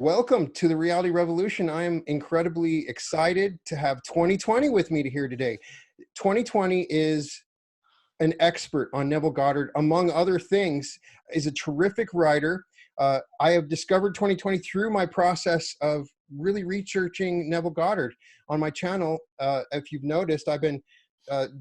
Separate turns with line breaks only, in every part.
Welcome to the Reality Revolution. I am incredibly excited to have 2020 with me here today. 2020 is an expert on Neville Goddard, among other things, is a terrific writer. I have discovered 2020 through my process of really researching Neville Goddard on my channel. If you've noticed, I've been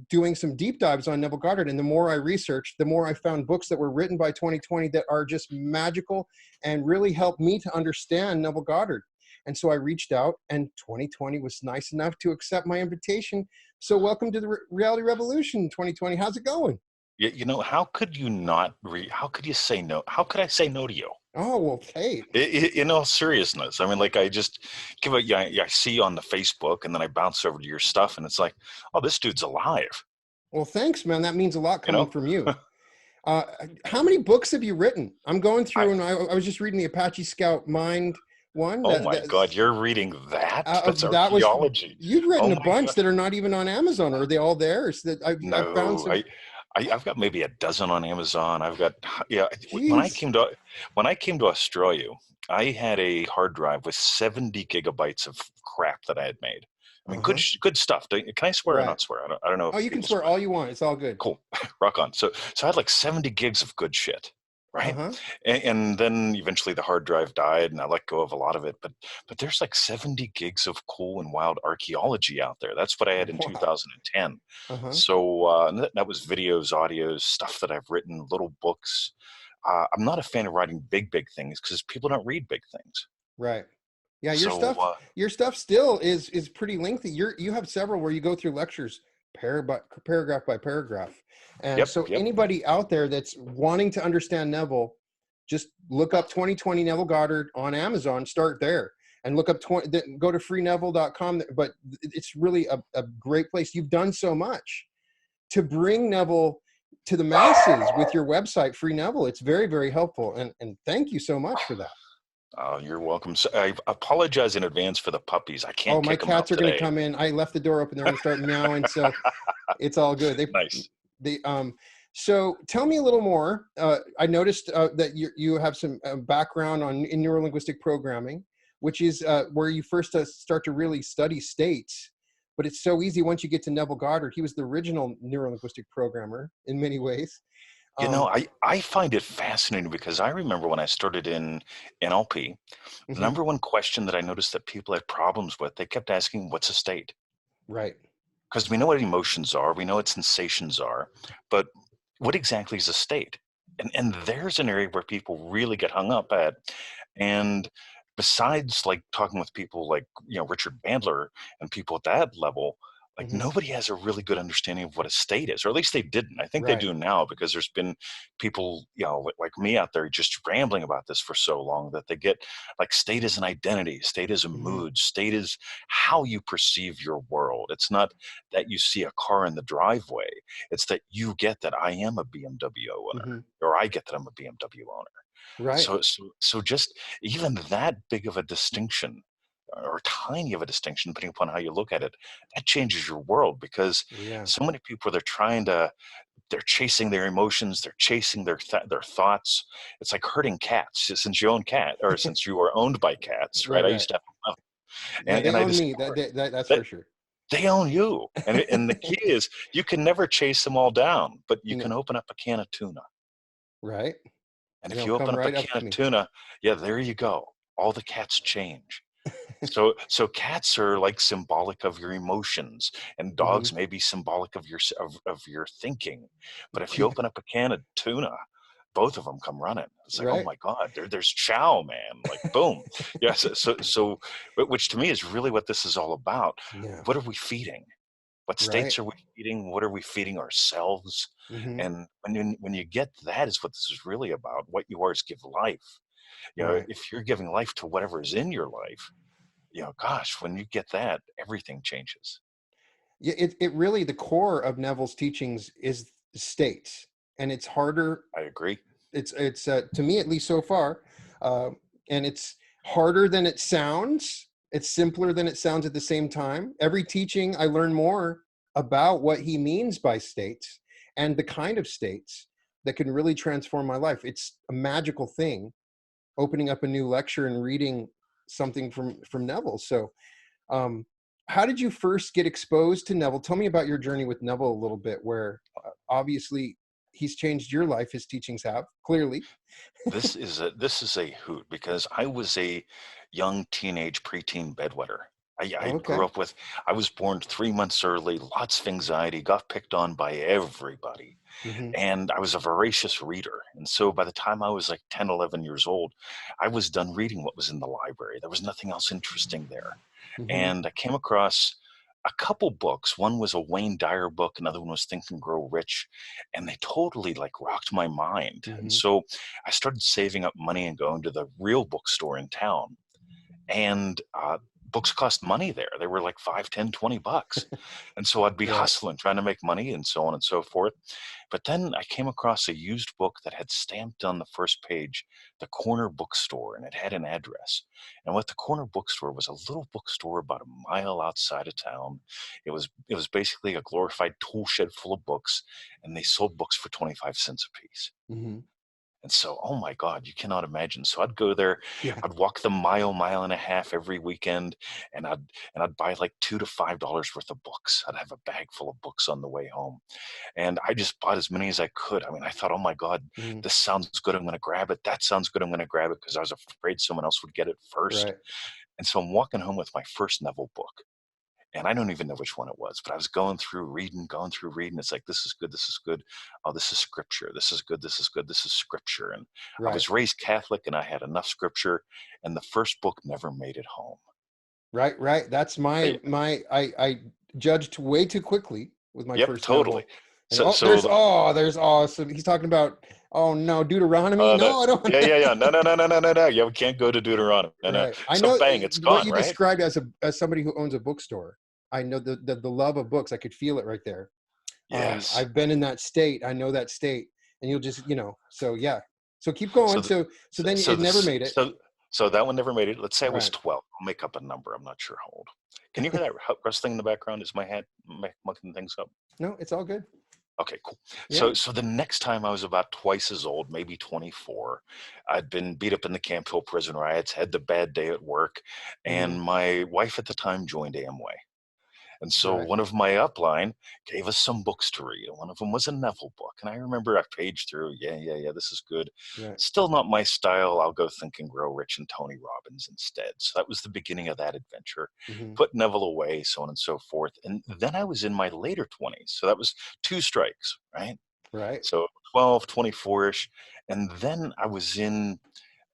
doing some deep dives on Neville Goddard, and the more I researched, the more I found books that were written by 2020 that are just magical and really helped me to understand Neville Goddard. And so I reached out, and 2020 was nice enough to accept my invitation. So welcome to the Reality Revolution, 2020. How's it going?
You know, how could you not how could you say no? How could I say no to you?
Oh, well, hey.
In all seriousness, I mean, like I just give it. I see you on the Facebook, and then I bounce over to your stuff, and it's like, oh, this dude's alive.
Well, thanks, man. That means a lot coming
You
from you. How many books have you written? I'm going through, and I was just reading the Apache Scout Mind one.
Oh my God, you're reading that? That's
That was,
archaeology.
you've written
Oh
a
my
bunch
God.
that are not even on Amazon. Are they all there? Is that I've found
No,
some.
I've got maybe a dozen on Amazon. I've got When I
Jeez.
came to Australia, I had a hard drive with 70 gigabytes of crap that I had made. I mean,
Uh-huh.
good stuff. Can I swear or
Right.
not swear? I don't know
Oh,
if
you can
people
swear
swear.
all you want. It's all good.
Cool. Rock on. So I had like 70 gigs of good shit, right?
Uh-huh.
And then eventually the hard drive died, and I let go of a lot of it. But there's like 70 gigs of cool and wild archaeology out there. That's what I had in
Wow.
2010.
Uh-huh.
So that was videos, audios, stuff that I've written, little books. I'm not a fan of writing big things because people don't read big things.
Right. Yeah,
So
your stuff still is pretty lengthy. You have several where you go through lectures paragraph by paragraph. And
yep,
so
yep.
anybody out there that's wanting to understand Neville, just look up 2020 Neville Goddard on Amazon, start there. And look up go to freeneville.com. But it's really a great place. You've done so much to bring Neville to the masses with your website, Free Neville. It's very, very helpful. And thank you so much for that.
Oh, you're welcome. So I apologize in advance for the puppies. I
Oh,
can't
my
kick them out
cats are going to
today.
come in. I left the door open. They're going to start meowing. So it's all good.
Nice.
So tell me a little more. I noticed that you have some background in neurolinguistic programming, which is where you first start to really study states. But it's so easy once you get to Neville Goddard. He was the original neurolinguistic programmer in many ways.
You know,
Um,
I find it fascinating because I remember when I started in NLP, the
mhm,
number one question that I noticed that people had problems with, they kept asking, what's a state?
right.
Because we know what emotions are, we know what sensations are, but what exactly is a state? And there's an area where people really get hung up at. And besides like talking with people like, Richard Bandler and people at that level, like
Hmm.
nobody has a really good understanding of what a state is, or at least they didn't. I think they
Right.
do now because there's been people, like me out there just rambling about this for so long that they get like state is an identity, state is a
Hmm.
mood, state is how you perceive your world. It's not that you see a car in the driveway. It's that you get that I am a BMW owner,
Hmm.
or I get that I'm a BMW owner.
Right.
So just even that big of a distinction, or tiny of a distinction, depending upon how you look at it, that changes your world because
Yeah.
so many people, they're chasing their emotions, they're chasing their thoughts. It's like herding cats. Since you own cat, or since you are owned by cats,
Right.
right? I
Right.
used to have,
Yeah, they
and I
own me.
discovered
That's
that
for sure.
they own you. And the key is you can never chase them all down, but you
No,
can open up a can of tuna.
right.
And
And
if
they'll
you open
come
up a
right up
can
to
of
me.
tuna, yeah, there you go. All the cats change. So cats are like symbolic of your emotions, and
Hmm.
dogs may be symbolic of your thinking. But if you open up a can of tuna, both of them come running. It's like, oh
Right.
my God, there's chow, man. Like boom. Yes. Which to me is really what this is all about.
Yeah.
What are we feeding? What
Right.
states are we feeding? What are we feeding ourselves?
Hmm.
And when you get that is what this is really about. What you are is give life.
Right.
If you're giving life to whatever is in your life, gosh, when you get that, everything changes.
Yeah. It really, the core of Neville's teachings is states, and it's harder.
I agree.
It's to me, at least so far, uh, and it's harder than it sounds. It's simpler than it sounds at the same time. Every teaching, I learn more about what he means by states and the kind of states that can really transform my life. It's a magical thing, opening up a new lecture and reading something from Neville. So how did you first get exposed to Neville? Tell me about your journey with Neville a little bit, where obviously he's changed your life. His teachings have, clearly.
This is a hoot, because I was a young teenage preteen bedwetter. I
Okay.
grew up with, I was born 3 months early, lots of anxiety, got picked on by everybody.
Hmm.
And I was a voracious reader. And so by the time I was like 10, 11 years old, I was done reading what was in the library. There was nothing else interesting there.
Hmm.
And I came across a couple books. One was a Wayne Dyer book, another one was Think and Grow Rich, and they totally like rocked my mind. And
Hmm.
so I started saving up money and going to the real bookstore in town. And books cost money there. They were like 5, 10, 20 bucks. And so I'd be
Right.
hustling, trying to make money and so on and so forth. But then I came across a used book that had stamped on the first page, the corner bookstore, and it had an address. And what the corner bookstore was, a little bookstore about a mile outside of town. It was basically a glorified tool shed full of books, and they sold books for 25 cents a piece.
Hmm.
And so, oh my God, you cannot imagine. So I'd go there,
Yeah.
I'd walk the mile, mile and a half every weekend, and I'd buy like $2 to $5 worth of books. I'd have a bag full of books on the way home. And I just bought as many as I could. I mean, I thought, oh my God,
Hmm.
this sounds good. I'm gonna grab it. That sounds good. I'm gonna grab it, because I was afraid someone else would get it first.
Right.
And so I'm walking home with my first Neville book. And I don't even know which one it was, but I was going through reading. It's like, this is good. This is good. Oh, this is scripture. This is good. This is good. This is scripture. And I
Right.
was raised Catholic, and I had enough scripture, and the first book never made it home.
Right. Right. That's
I,
I judged way too quickly with my
yep,
first
totally.
Neville. And
So, so the,
there's awesome. He's talking about, oh no, Deuteronomy.
no,
No, I don't.
yeah, yeah, yeah. No, no, no, no, no, no, no. Yeah, we can't go to Deuteronomy. No, no.
Right. I
So
know
bang, it's
what
gone,
you
right?
described as somebody who owns a bookstore. I know the love of books. I could feel it right there.
Yes.
I've been in that state. I know that state, and you'll just, so yeah. So keep going.
So,
So then
so
it never
this,
made it.
so that one never made it. Let's say I was
Right.
12. I'll make up a number. I'm not sure how old. Can you hear that rustling in the background? Is my head mucking things up?
No, it's all good.
Okay, cool.
Yeah.
So the next time I was about twice as old, maybe 24. I'd been beat up in the Camp Hill Prison Riots, had the bad day at work,
Hmm.
and my wife at the time joined Amway. And so
Right.
one of my upline gave us some books to read. And one of them was a Neville book. And I remember I paged through, yeah, this is good.
Right.
Still not my style. I'll go Think and Grow Rich and Tony Robbins instead. So that was the beginning of that adventure.
Hmm.
Put Neville away, so on and so forth. And then I was in my later 20s. So that was 2 strikes, right?
Right.
So 12, 24-ish. And then I was in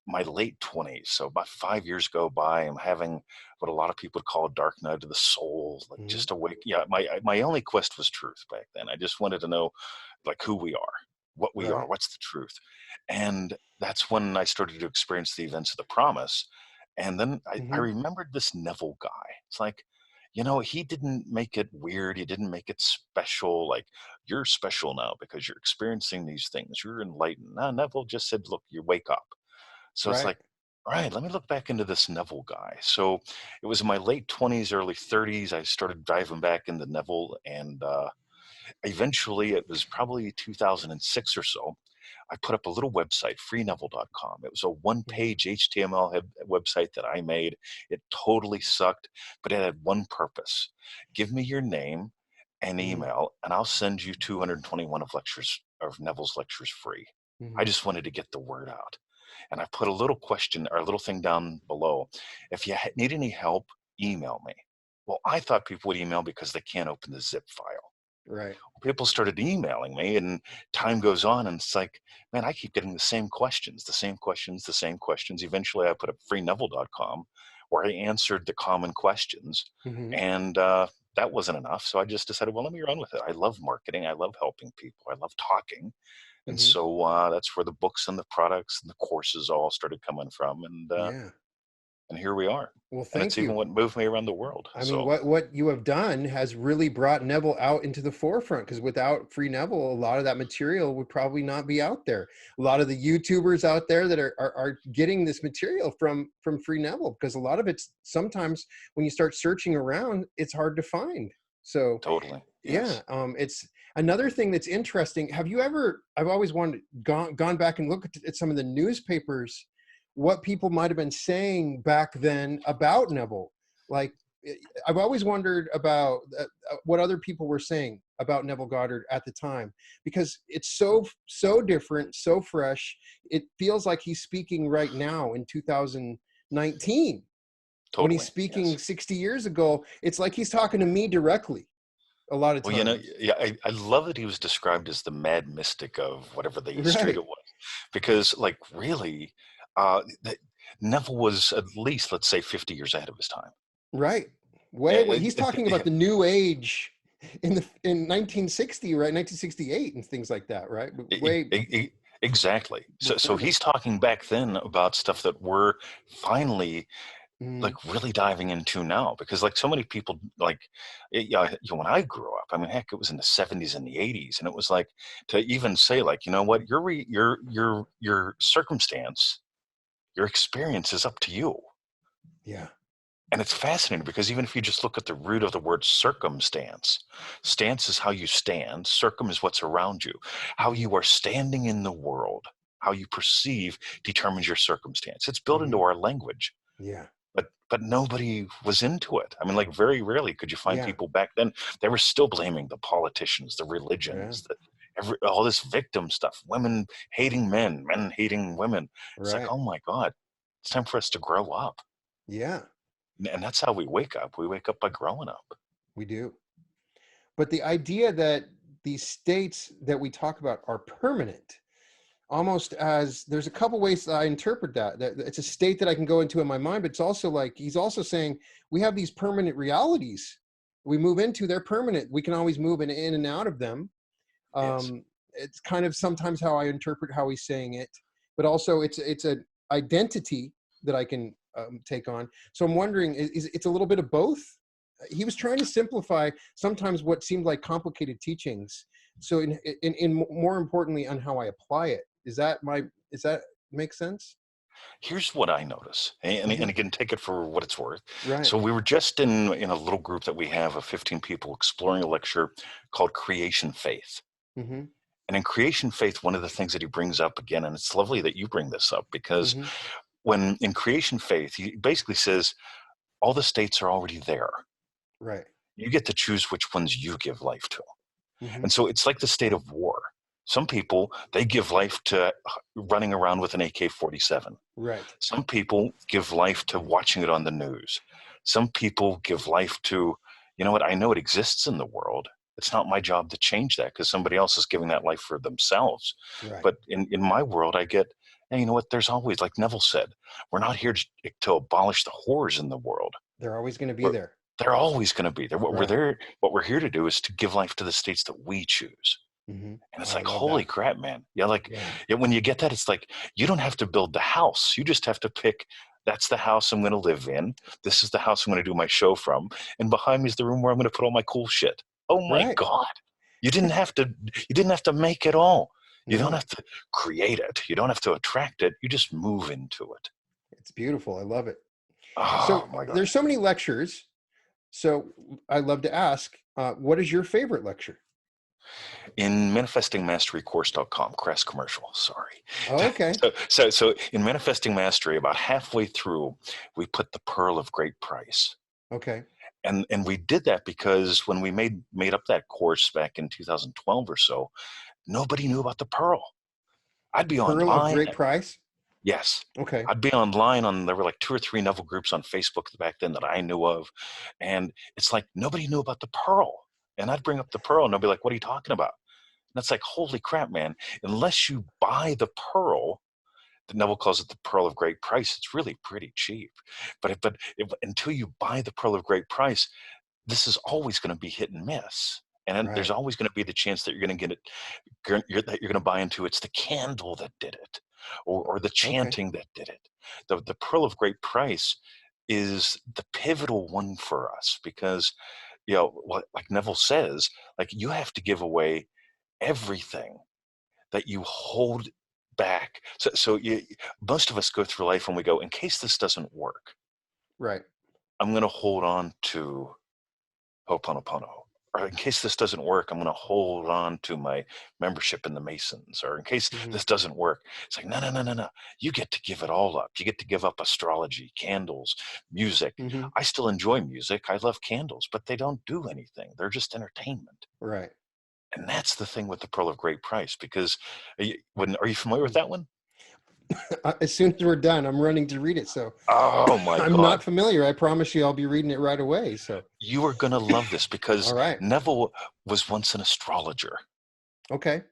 my late 20s. So about 5 years go by. I'm having what a lot of people would call a dark night of the soul, like
Hmm.
just awake. Yeah, my only quest was truth back then. I just wanted to know like who we are, what we are,
Right.
what's the truth. And that's when I started to experience the events of the promise. And then I
Hmm.
remembered this Neville guy. It's like, he didn't make it weird. He didn't make it special. Like, you're special now because you're experiencing these things. You're enlightened. No, Neville just said, look, you wake up. So it's
Right.
like, all right, let me look back into this Neville guy. So it was in my late 20s, early 30s. I started diving back into Neville, and eventually it was probably 2006 or so. I put up a little website, freeneville.com. It was a
Hmm.
one-page HTML website that I made. It totally sucked, but it had one purpose. Give me your name and
Hmm.
email, and I'll send you 221 of Neville's lectures free. I
Hmm.
just wanted to get the word out. And I put a little question or a little thing down below. If you need any help, email me. Well, I thought people would email because they can't open the zip file.
Right.
People started emailing me, and time goes on, and it's like, man, I keep getting the same questions, the same questions, the same questions. Eventually I put up freeneville.com where I answered the common questions,
Hmm.
and that wasn't enough. So I just decided, well, let me run with it. I love marketing. I love helping people. I love talking. And
Hmm.
so that's where the books and the products and the courses all started coming from.
Yeah.
And here we are.
Well,
And it's
thank
even
you.
what moved me around the world.
I mean,
So
what you have done has really brought Neville out into the forefront, because without Free Neville, a lot of that material would probably not be out there. A lot of the YouTubers out there that are getting this material from Free Neville, because a lot of it's sometimes when you start searching around, it's hard to find. So
totally.
yeah,
Yes.
it's another thing that's interesting. Have you ever? I've always wanted gone back and looked at some of the newspapers what people might have been saying back then about Neville. Like, I've always wondered about what other people were saying about Neville Goddard at the time, because it's so different, so fresh. It feels like he's speaking right now in 2019. When he's
Totally.
speaking
Yes.
60 years ago, it's like he's talking to me directly a lot of
Well, you know,
times.
yeah, I love that he was described as the mad mystic of whatever the street
Right,
it was, because, like, really, that Neville was at least, let's say, 50 years ahead of his time.
right.
Yeah,
Way. He's talking about the new age in 1960, right? 1968 and things like that, right? Way
exactly. So
before then.
he's talking back then about stuff that we're finally
Mhm.
like really diving into now, because like so many people like yeah, when I grew up, I mean, heck, it was in the 70s and the 80s, and it was like to even say like, you know what, your circumstance, your experience is up to you.
Yeah.
And it's fascinating because even if you just look at the root of the word circumstance, stance is how you stand, circum is what's around you. How
Mhm.
you are standing in the world, how you perceive determines your circumstance. It's built into
Mhm.
our language,
Yeah.
but nobody was into it. I mean, like very rarely could you find
Yeah.
people back then. They were still blaming the politicians, the
Yeah.
religions, all this victim stuff, women hating men, men hating women. It's like,
Right.
oh my God, it's time for us to grow up.
Yeah.
And that's how we wake up. We wake up by growing up.
We do. But the idea that these states that we talk about are permanent, almost as there's a couple ways that I interpret that it's a state that I can go into in my mind, but it's also like he's also saying we have these permanent realities we move into. They're permanent. We can always move in and out of them.
Yes.
It's kind of sometimes how I interpret how he's saying it, but also it's an identity that I can take on. So I'm wondering, is it's a little bit of both? He was trying to simplify sometimes what seemed like complicated teachings. So in more importantly on how I apply it. Is that make sense?
Here's what I notice, and
Hmm.
again, take it for what it's worth.
Right.
So we were just in a little group that we have of 15 people exploring a lecture called Creation Faith.
Hmm.
And in Creation Faith, one of the things that he brings up again, and it's lovely that you bring this up, because
Hmm.
when in Creation Faith, he basically says all the states are already there.
Right.
You get to choose which ones you give life to.
Hmm.
And so it's like the state of war. Some people, they give life to running around with an AK-47.
Right.
Some people give life to watching it on the news. Some people give life to, you know what, I know it exists in the world. It's not my job to change that because somebody else is giving that life for themselves.
Right.
But in my world, I get, hey, you know what, there's always, like Neville said, we're not here to abolish the horrors in the world.
They're always going to be
We're,
there.
they're always going to be there.
Right.
What we're here to do is to give life to the states that we choose.
Hmm.
And it's
Oh, I
like,
love
holy
that.
crap, man. Yeah, like
Yeah.
yeah, when you get that, it's like you don't have to build the house. You just have to pick that's the house I'm going to live in. This is the house I'm going to do my show from. And behind me is the room where I'm going to put all my cool shit. Oh my
Right.
God. You didn't have to make it all. You don't
No,
have to create it. You don't have to attract it. You just move into it.
it's beautiful. I love it. So
Oh my God.
there's so many lectures. So I love to ask, what is your favorite lecture?
In manifestingmasterycourse.com, crass commercial, sorry.
Oh, okay.
So in Manifesting Mastery, about halfway through, we put the pearl of great price.
Okay.
And we did that because when we made up that course back in 2012 or so, nobody knew about the pearl. I'd be
Pearl of
online.
great price.
Yes.
Okay.
I'd be online there were like 2 or 3 Neville groups on Facebook back then that I knew of. And it's like nobody knew about the pearl. And I'd bring up the pearl and they'll be like, what are you talking about? And it's like, holy crap, man. Unless you buy the pearl, the Neville calls it the pearl of great price. It's really pretty cheap. But until you buy the pearl of great price, this is always going to be hit and miss. And then there's
Right.
always going to be the chance that you're going to get it, that you're going to buy into it's the candle that did it, or the
Okay.
chanting that did it. The pearl of great price is the pivotal one for us because, like Neville says, like you have to give away everything that you hold back. Most of us go through life and we go, in case this doesn't work,
Right.
I'm going to hold on to Ho'oponopono. or in case this doesn't work, I'm going to hold on to my membership in the Masons, or in case
Hmm.
this doesn't work. It's like, no, no, no, no, no. You get to give it all up. You get to give up astrology, candles, music.
Hmm.
I still enjoy music. I love candles, but they don't do anything. They're just entertainment.
Right.
And that's the thing with the Pearl of Great Price, because are you familiar with that one?
As soon as we're done, I'm running to read it. So
Oh my
I'm
God.
not familiar. I promise you, I'll be reading it right away. So,
You are going to love this,
all
because
right.
Neville was once an astrologer.
Okay.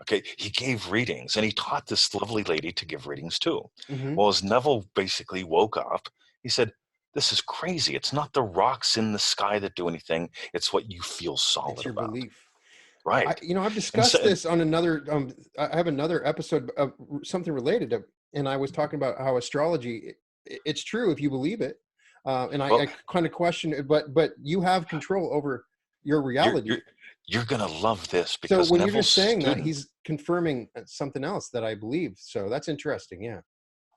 Okay, he gave readings, and he taught this lovely lady to give readings too.
Hmm.
Well, as Neville basically woke up, he said, "This is crazy. It's not the rocks in the sky that do anything. It's what you feel
It's
solid
your
about."
belief.
Right.
I've
And
discussed
so,
this on another, I have another episode of something related to, and I was talking about how astrology, it's true if you believe it. And
well,
I kind of question it, but you have control over your
you're
reality.
you're you're gonna love this,
So
because
when you're
Neville's
just saying that,
student.
he's confirming something else that I believe. So that's interesting. Yeah.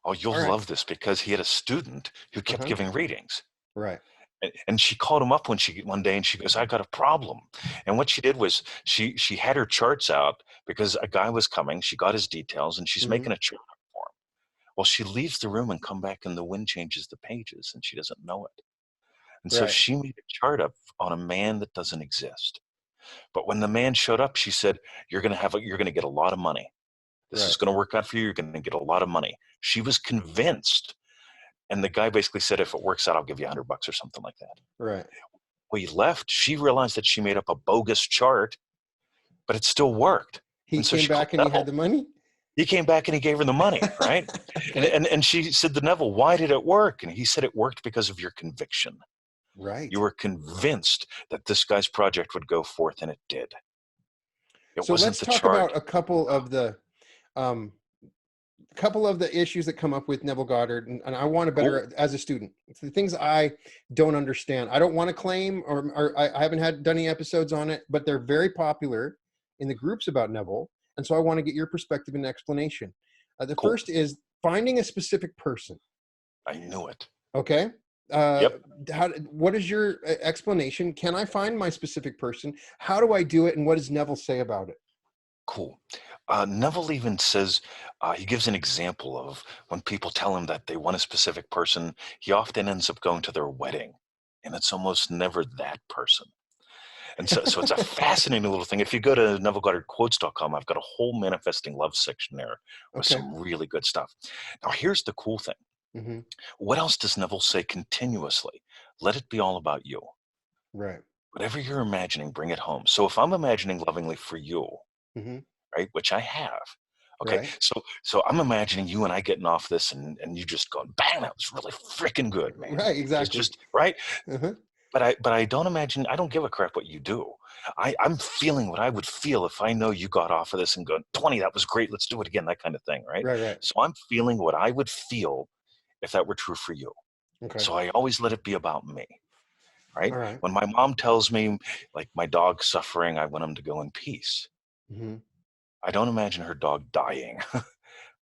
Oh, you'll
All right.
love this, because he had a student who kept
Uh-huh.
giving readings.
Right.
And she called him up one day, and she goes, "I got a problem." And what she did was, she had her charts out, because a guy was coming. She got his details, and she's
Hmm.
making a chart for him. Well, she leaves the room and come back, and the wind changes the pages, and she doesn't know it. And so
Right.
she made a chart up on a man that doesn't exist. But when the man showed up, she said, you're gonna get a lot of money. This is
Right.
gonna work out for you. You're gonna get a lot of money." She was convinced. And the guy basically said, "If it works out, I'll give you $100 or something like that."
Right.
We left. She realized that she made up a bogus chart, but it still worked.
He
And so
came
she called
back and he had
Neville.
the money.
He came back and he gave her the money, right? And,
Okay.
and, and she said to Neville, "Why did it work?" And he said, "It worked because of your conviction. You
Right.
were convinced that this guy's project would go forth, and it did. It
So
wasn't
let's
the
talk
chart."
about um, a couple of the issues that come up with Neville Goddard, and I want to
Cool.
better as a student. It's the things I don't understand. I don't want to claim, or I haven't had done any episodes on it, but they're very popular in the groups about Neville, and so I want to get your perspective and explanation. The
Cool.
first is finding a specific person.
I knew it.
Okay. Uh,
Yep.
what is your explanation? Can I find my specific person? How do I do it? And what does Neville say about it?
Cool. Neville even says, he gives an example of when people tell him that they want a specific person, he often ends up going to their wedding, and it's almost never that person. And so it's a fascinating little thing. If you go to NevilleGoddardQuotes.com, I've got a whole manifesting love section there with
Okay.
some really good stuff. Now, here's the cool thing.
Hmm.
What else does Neville say continuously? Let it be all about you.
Right.
Whatever you're imagining, bring it home. So if I'm imagining lovingly for you,
Hmm.
right, which I have. Okay,
Right.
so I'm imagining you and I getting off this, and you just going, bang, that was really freaking good, man.
Right. Exactly.
Just right.
Uh-huh.
But I don't imagine, I don't give a crap what you do. I'm feeling what I would feel if I know you got off of this and go, 20, that was great, let's do it again, that kind of thing, right?
Right. Right.
So I'm feeling what I would feel if that were true for you.
Okay.
So I always let it be about me, right?
All right.
When my mom tells me, like, my dog's suffering, I want him to go in peace.
Hmm.
I don't imagine her dog dying.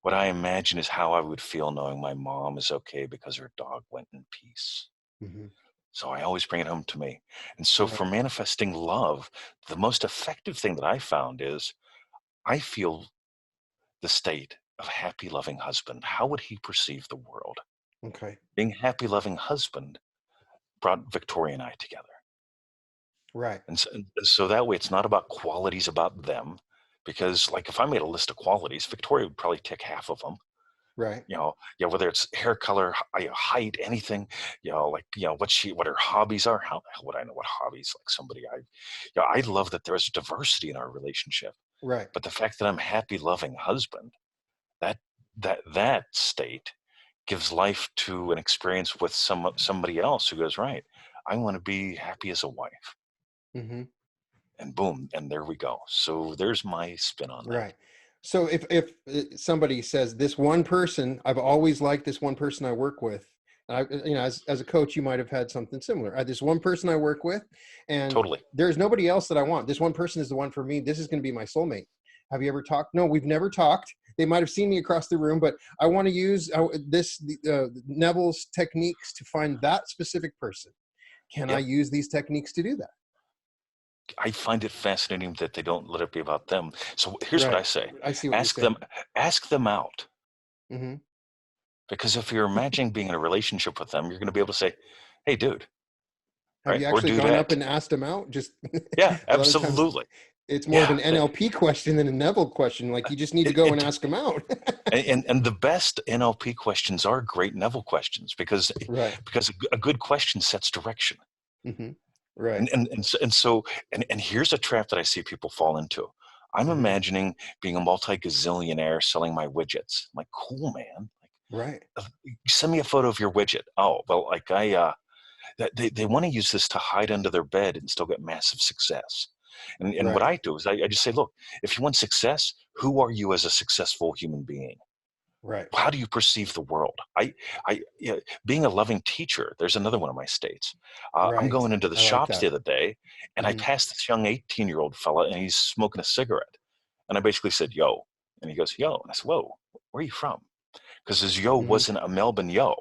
What I imagine is how I would feel knowing my mom is okay because her dog went in peace.
Hmm.
So I always bring it home to me. And so for
Right.
manifesting love, the most effective thing that I found is, I feel the state of happy, loving husband. How would he perceive the world?
Okay.
Being happy, loving husband brought Victoria and I together.
Right.
And so that way it's not about qualities about them. Because, like, if I made a list of qualities, Victoria would probably tick half of them.
Right.
Yeah, whether it's hair color, height, anything, like, what her hobbies are. How the hell would I know what hobbies? Like, somebody I love that there's diversity in our relationship,
Right.
but the fact that I'm happy, loving husband, that that state gives life to an experience with somebody else who goes, right, I want to be happy as a wife,
Hmm.
and boom, and there we go. So there's my spin on that.
Right. So if somebody says this one person, I've always liked this one person I work with, and as a coach, you might have had something similar. This one person I work with, and
Totally.
there's nobody else that I want. This one person is the one for me. This is going to be my soulmate. Have you ever talked? No, we've never talked. They might have seen me across the room, but I want to use Neville's techniques to find that specific person. Can I
Yep.
use these techniques to do that?
I find it fascinating that they don't let it be about them. So here's what I
Right.
say.
I see what you're
Ask
saying.
them, ask them out.
Hmm.
Because if you're imagining being in a relationship with them, you're going to be able to say, hey, dude,
Have
right?
you
Or
actually gone up
dudette.
and asked them out? Just
Yeah,
a lot of times
absolutely.
it's more of
Yeah.
an NLP question than a Neville question. Like you just need to go and ask them out.
And the best NLP questions are great Neville questions
Right.
because a good question sets direction.
Hmm. Right.
And here's a trap that I see people fall into. I'm
Hmm.
imagining being a multi-gazillionaire selling my widgets. I'm like, cool, man.
Right.
Send me a photo of your widget. Oh, well, they want to use this to hide under their bed and still get massive success. And what
Right.
I do is I just say, look, if you want success, who are you as a successful human being?
Right.
How do you perceive the world? Yeah, being a loving teacher, there's another one of my states. I'm
Right.
going into the
I like
shops
that.
the other day, and I
Hmm.
passed this young 18-year-old fella, and he's smoking a cigarette. And I basically said, yo. And he goes, yo. And I said, whoa, where are you from? Because his yo
Hmm.
wasn't a Melbourne yo.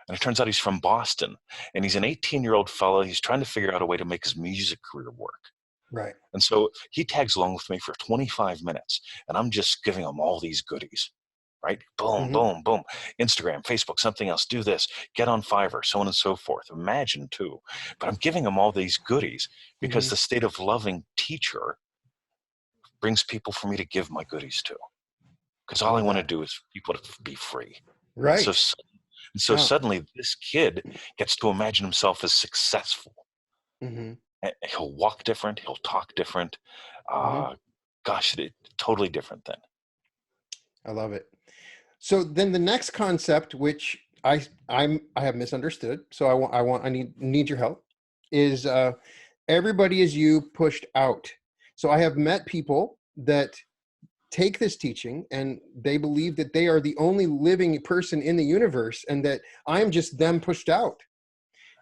And it turns out he's from Boston. And he's an 18-year-old fella. He's trying to figure out a way to make his music career work.
Right.
And so he tags along with me for 25 minutes, and I'm just giving him all these goodies. Right? Boom,
Hmm.
boom, boom. Instagram, Facebook, something else, do this, get on Fiverr, so on and so forth. Imagine too. But I'm giving them all these goodies because
Hmm.
the state of loving teacher brings people for me to give my goodies to. Because
I
all I
love
want to
that.
do is people to be free. And so,
Right.
and so
Wow.
suddenly this kid gets to imagine himself as successful.
Hmm.
He'll walk different, he'll talk different.
Hmm.
Uh, gosh, totally different then.
I love it. So then the next concept, which I have misunderstood, so I need your help, is everybody is you pushed out. So I have met people that take this teaching and they believe that they are the only living person in the universe and that I'm just them pushed out.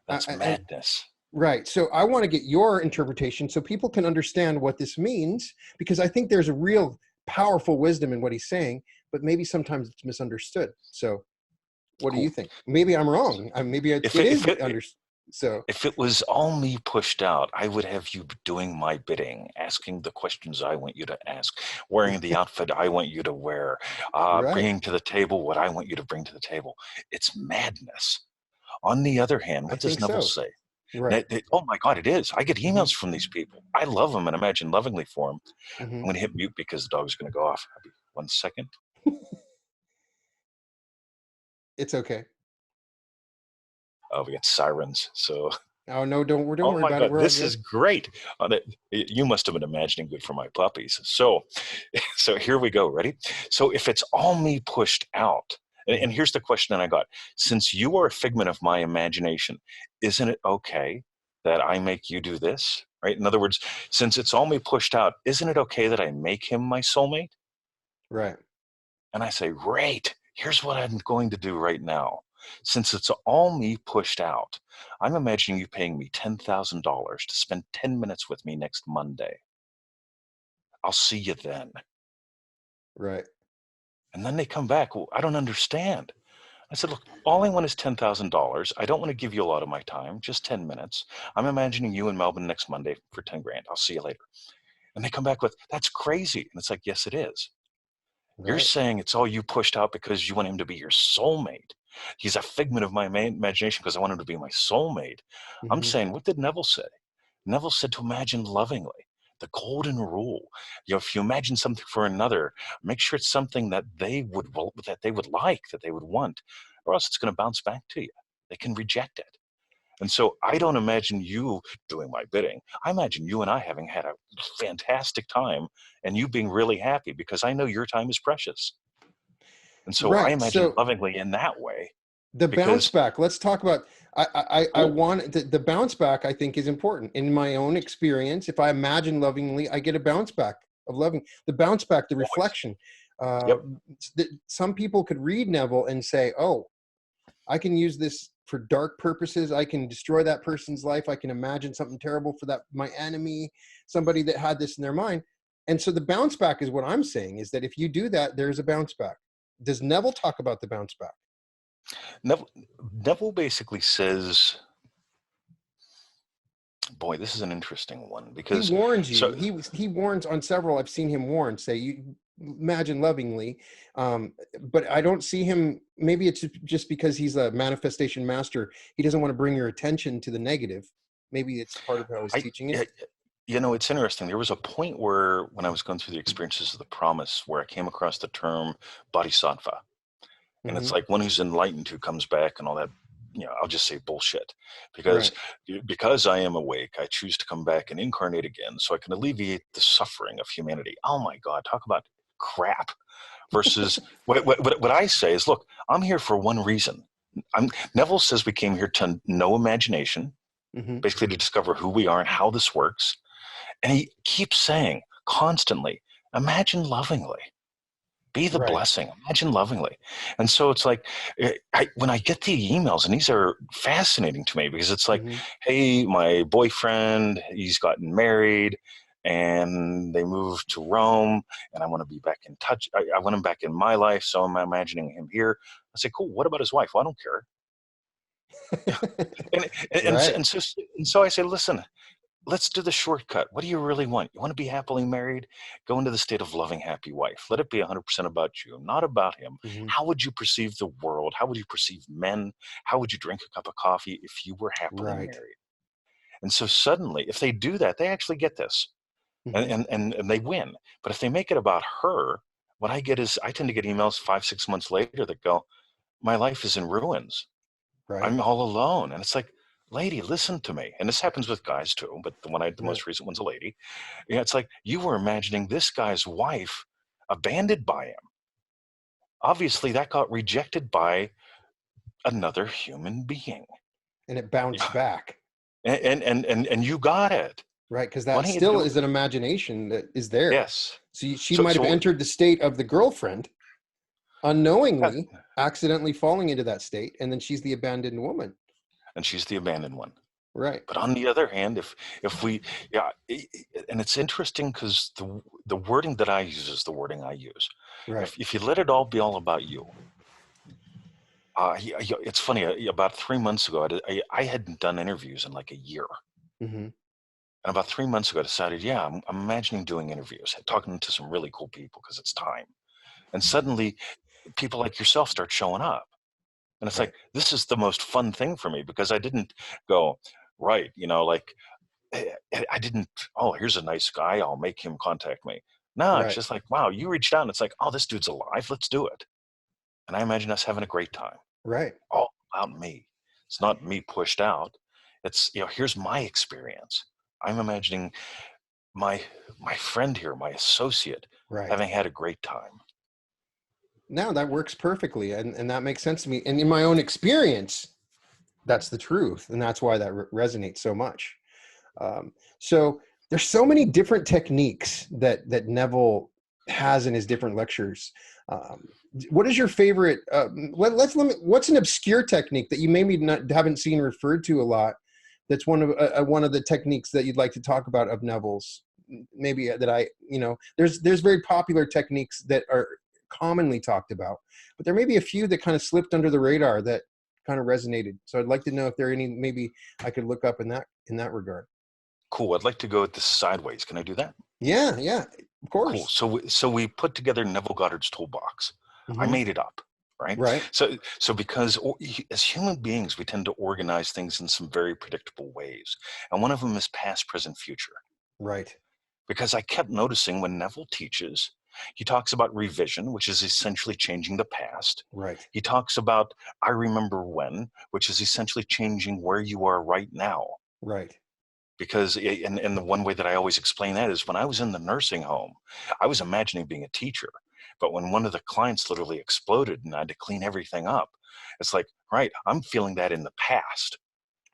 That's
And
madness.
right. So I want to get your interpretation so people can understand what this means, because I think there's a real powerful wisdom in what he's saying, but maybe sometimes it's misunderstood. So what do
Cool.
you think? Maybe I'm wrong. Maybe it
If
is
it,
understood. So
If it was all me pushed out, I would have you doing my bidding, asking the questions I want you to ask, wearing the outfit I want you to wear,
right.
bringing to the table what I want you to bring to the table. It's madness. On the other hand,
I
what does
think
Neville
so.
say?
Right.
Oh my God, it is. I get
Hmm.
emails from these people. I love them and imagine lovingly for them.
Hmm.
I'm going to hit mute because the dog's going to go off. 1 second.
It's okay.
Oh, we got sirens. So
Oh no, don't
oh
worry
my
about it.
God,
We're all
this is
good.
great. You must have been imagining good for my puppies. So, so here we go. Ready? So if it's all me pushed out, and
Hmm.
here's the question that I got: since you are a figment of my imagination, isn't it okay that I make you do this? Right? In other words, since it's all me pushed out, isn't it okay that I make him my soulmate?
Right.
And I say, great, here's what I'm going to do right now. Since it's all me pushed out, I'm imagining you paying me $10,000 to spend 10 minutes with me next Monday. I'll see you then.
Right.
And then they come back, well, I don't understand. I said, look, all I want is $10,000. I don't want to give you a lot of my time, just 10 minutes. I'm imagining you in Melbourne next Monday for 10 grand. I'll see you later. And they come back with, that's crazy. And it's like, yes, it is. You're
Right.
saying it's all you pushed out because you want him to be your soulmate. He's a figment of my imagination because I want him to be my soulmate. I'm
Hmm.
saying, what did Neville say? Neville said to imagine lovingly. The golden rule. If you imagine something for another, make sure it's something that they would like, that they would want, or else it's going to bounce back to you. They can reject it. And so I don't imagine you doing my bidding. I imagine you and I having had a fantastic time and you being really happy because I know your time is precious. And so I
Right.
imagine
So
lovingly in that way
the bounce
because,
back. Let's talk about. I
cool.
want the bounce back. I think is important in my own experience. If I imagine lovingly, I get a bounce back of loving. The bounce back, the
Always.
reflection.
Yep.
Some people could read Neville and say, "Oh, I can use this for dark purposes. I can destroy that person's life. I can imagine something terrible for that my enemy, somebody that had this in their mind." And so the bounce back is what I'm saying is that if you do that, there's a bounce back. Does Neville talk about the bounce back?
Neville, Neville basically says Boy, this is an interesting one
He
because
warns you.
so
He warns on several. I've seen him warn. Say, you imagine lovingly, but I don't see him. Maybe it's just because he's a manifestation master. He doesn't want to bring your attention to the negative. Maybe it's part of how he's
I,
teaching it.
I it's interesting. There was a point where when I was going through the experiences of the promise where I came across the term bodhisattva. And
Hmm.
it's like one who's enlightened who comes back and all that, I'll just say bullshit because
Right.
I am awake, I choose to come back and incarnate again so I can alleviate the suffering of humanity. Oh my God, talk about crap. Versus what I say is, look, I'm here for one reason. Neville says we came here to know imagination,
Hmm.
basically to discover who we are and how this works. And he keeps saying constantly, imagine lovingly. Be the
Right.
blessing. Imagine lovingly. And so it's like, when I get the emails, and these are fascinating to me because it's like,
Hmm.
hey, my boyfriend, he's gotten married and they moved to Rome and I want to be back in touch. I want him back in my life. So I'm imagining him here. I say, cool. What about his wife? Well, I don't care. And,
Right.
and so I say, listen, let's do the shortcut. What do you really want? You want to be happily married? Go into the state of loving, happy wife. Let it be 100% about you, not about him.
Hmm.
How would you perceive the world? How would you perceive men? How would you drink a cup of coffee if you were happily
Right.
married? And so suddenly, if they do that, they actually get this
Hmm.
and they win. But if they make it about her, what I get is I tend to get emails 5, 6 months later that go, my life is in ruins.
Right.
I'm all alone. And it's like, lady, listen to me. And this happens with guys too, but the
Right.
most recent one's a lady. Yeah, it's like you were imagining this guy's wife abandoned by him. Obviously, that got rejected by another human being.
And it bounced
Yeah,
back.
and you got it.
Right. Because
Why
that
don't you
still
do?
is an imagination that is there.
Yes.
So she
So
might have
so
entered the state of the girlfriend
yeah,
unknowingly, accidentally falling into that state, and then she's the abandoned woman.
and she's the abandoned one.
Right.
But on the other hand, if we and it's interesting because the wording that I use is the wording I use.
Right.
If you let it all be all about you, it's funny. About 3 months ago, I hadn't done interviews in like a year.
Hmm.
And about 3 months ago, I decided, yeah, I'm imagining doing interviews, talking to some really cool people because it's time. And suddenly, people like yourself start showing up. And it's
Right.
like, this is the most fun thing for me because I didn't go, right, like, I didn't, oh, here's a nice guy. I'll make him contact me. No, it's
Right.
just like, wow, you reached out and it's like, oh, this dude's alive. Let's do it. And I imagine us having a great time.
Right.
All about me. It's not me pushed out. It's, here's my experience. I'm imagining my friend here, my associate,
Right.
having had a great time.
Now that works perfectly, and that makes sense to me. And in my own experience, that's the truth, and that's why that resonates so much. So there's so many different techniques that Neville has in his different lectures. Um, what is your favorite? Let's limit. What's an obscure technique that you maybe haven't seen referred to a lot? That's one of the techniques that you'd like to talk about of Neville's. Maybe that there's very popular techniques that are commonly talked about, but there may be a few that kind of slipped under the radar that kind of resonated. So I'd like to know if there are any maybe I could look up in that regard.
Cool. I'd like to go at this sideways. Can I do that?
Yeah, yeah, of
Cool.
course.
So we put together Neville Goddard's Toolbox. I
Hmm.
made it up, right?
Right,
So because as human beings, we tend to organize things in some very predictable ways, and one of them is past, present, future.
right,
Because I kept noticing when Neville teaches, he talks about revision, which is essentially changing the past.
right,
He talks about I remember when, which is essentially changing where you are right now.
right,
Because and the one way that I always explain that is when I was in the nursing home, I was imagining being a teacher. But when one of the clients literally exploded and I had to clean everything up, it's like, right, I'm feeling that in the past.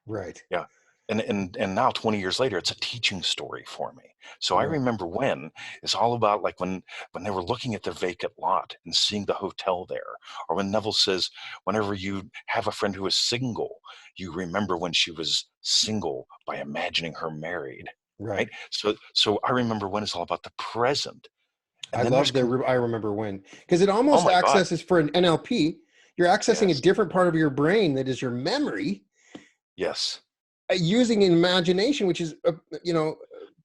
right,
Yeah. And now 20 years later, it's a teaching story for me. So I
right,
remember when it's all about like when they were looking at the vacant lot and seeing the hotel there, or when Neville says, whenever you have a friend who is single, you remember when she was single by imagining her married.
right.
Right. So I remember when it's all about the present. And
I
then there's
love I remember when, because it
oh
almost
my God.
accesses for an NLP. You're accessing a
Yes.
different part of your brain that is your memory,
Yes.
using imagination, which is a, you know,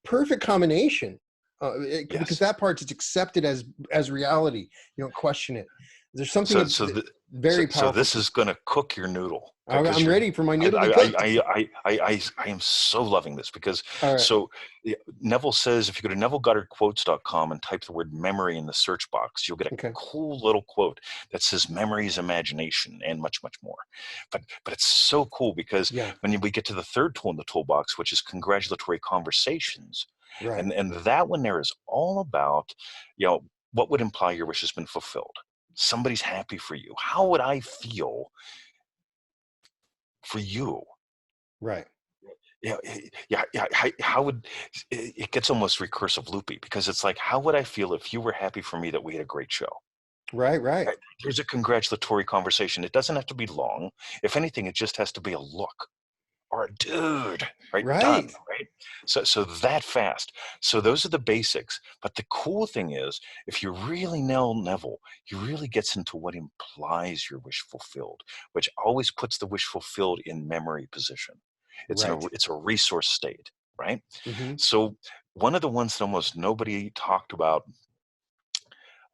perfect combination, because
Yes.
that part is accepted as reality. You don't question it. There's something very
So
powerful.
this is going to cook your noodle, because
I'm
you're.
ready for my noodle to be cooked.
I am so loving this because
All right.
so Neville says if you go to NevilleGoddardQuotes.com and type the word memory in the search box, you'll get a
Okay.
cool little quote that says memory is imagination and much, much more. But it's so cool because
Yeah.
when we get to the third tool in the toolbox, which is congratulatory conversations,
Right.
and that one there is all about, what would imply your wish has been fulfilled. Somebody's happy for you. How would I feel for you?
Right.
Yeah. How would it gets almost recursive loopy, because it's like, how would I feel if you were happy for me that we had a great show?
Right.
Right? There's a congratulatory conversation. It doesn't have to be long. If anything, it just has to be a look or a dude, right? Done,
Right.
right? So that fast. So those are the basics. But the cool thing is, if you really know Neville, he really gets into what implies your wish fulfilled, which always puts the wish fulfilled in memory position. It's
Right.
it's a resource state, right?
Mm-hmm.
So one of the ones that almost nobody talked about,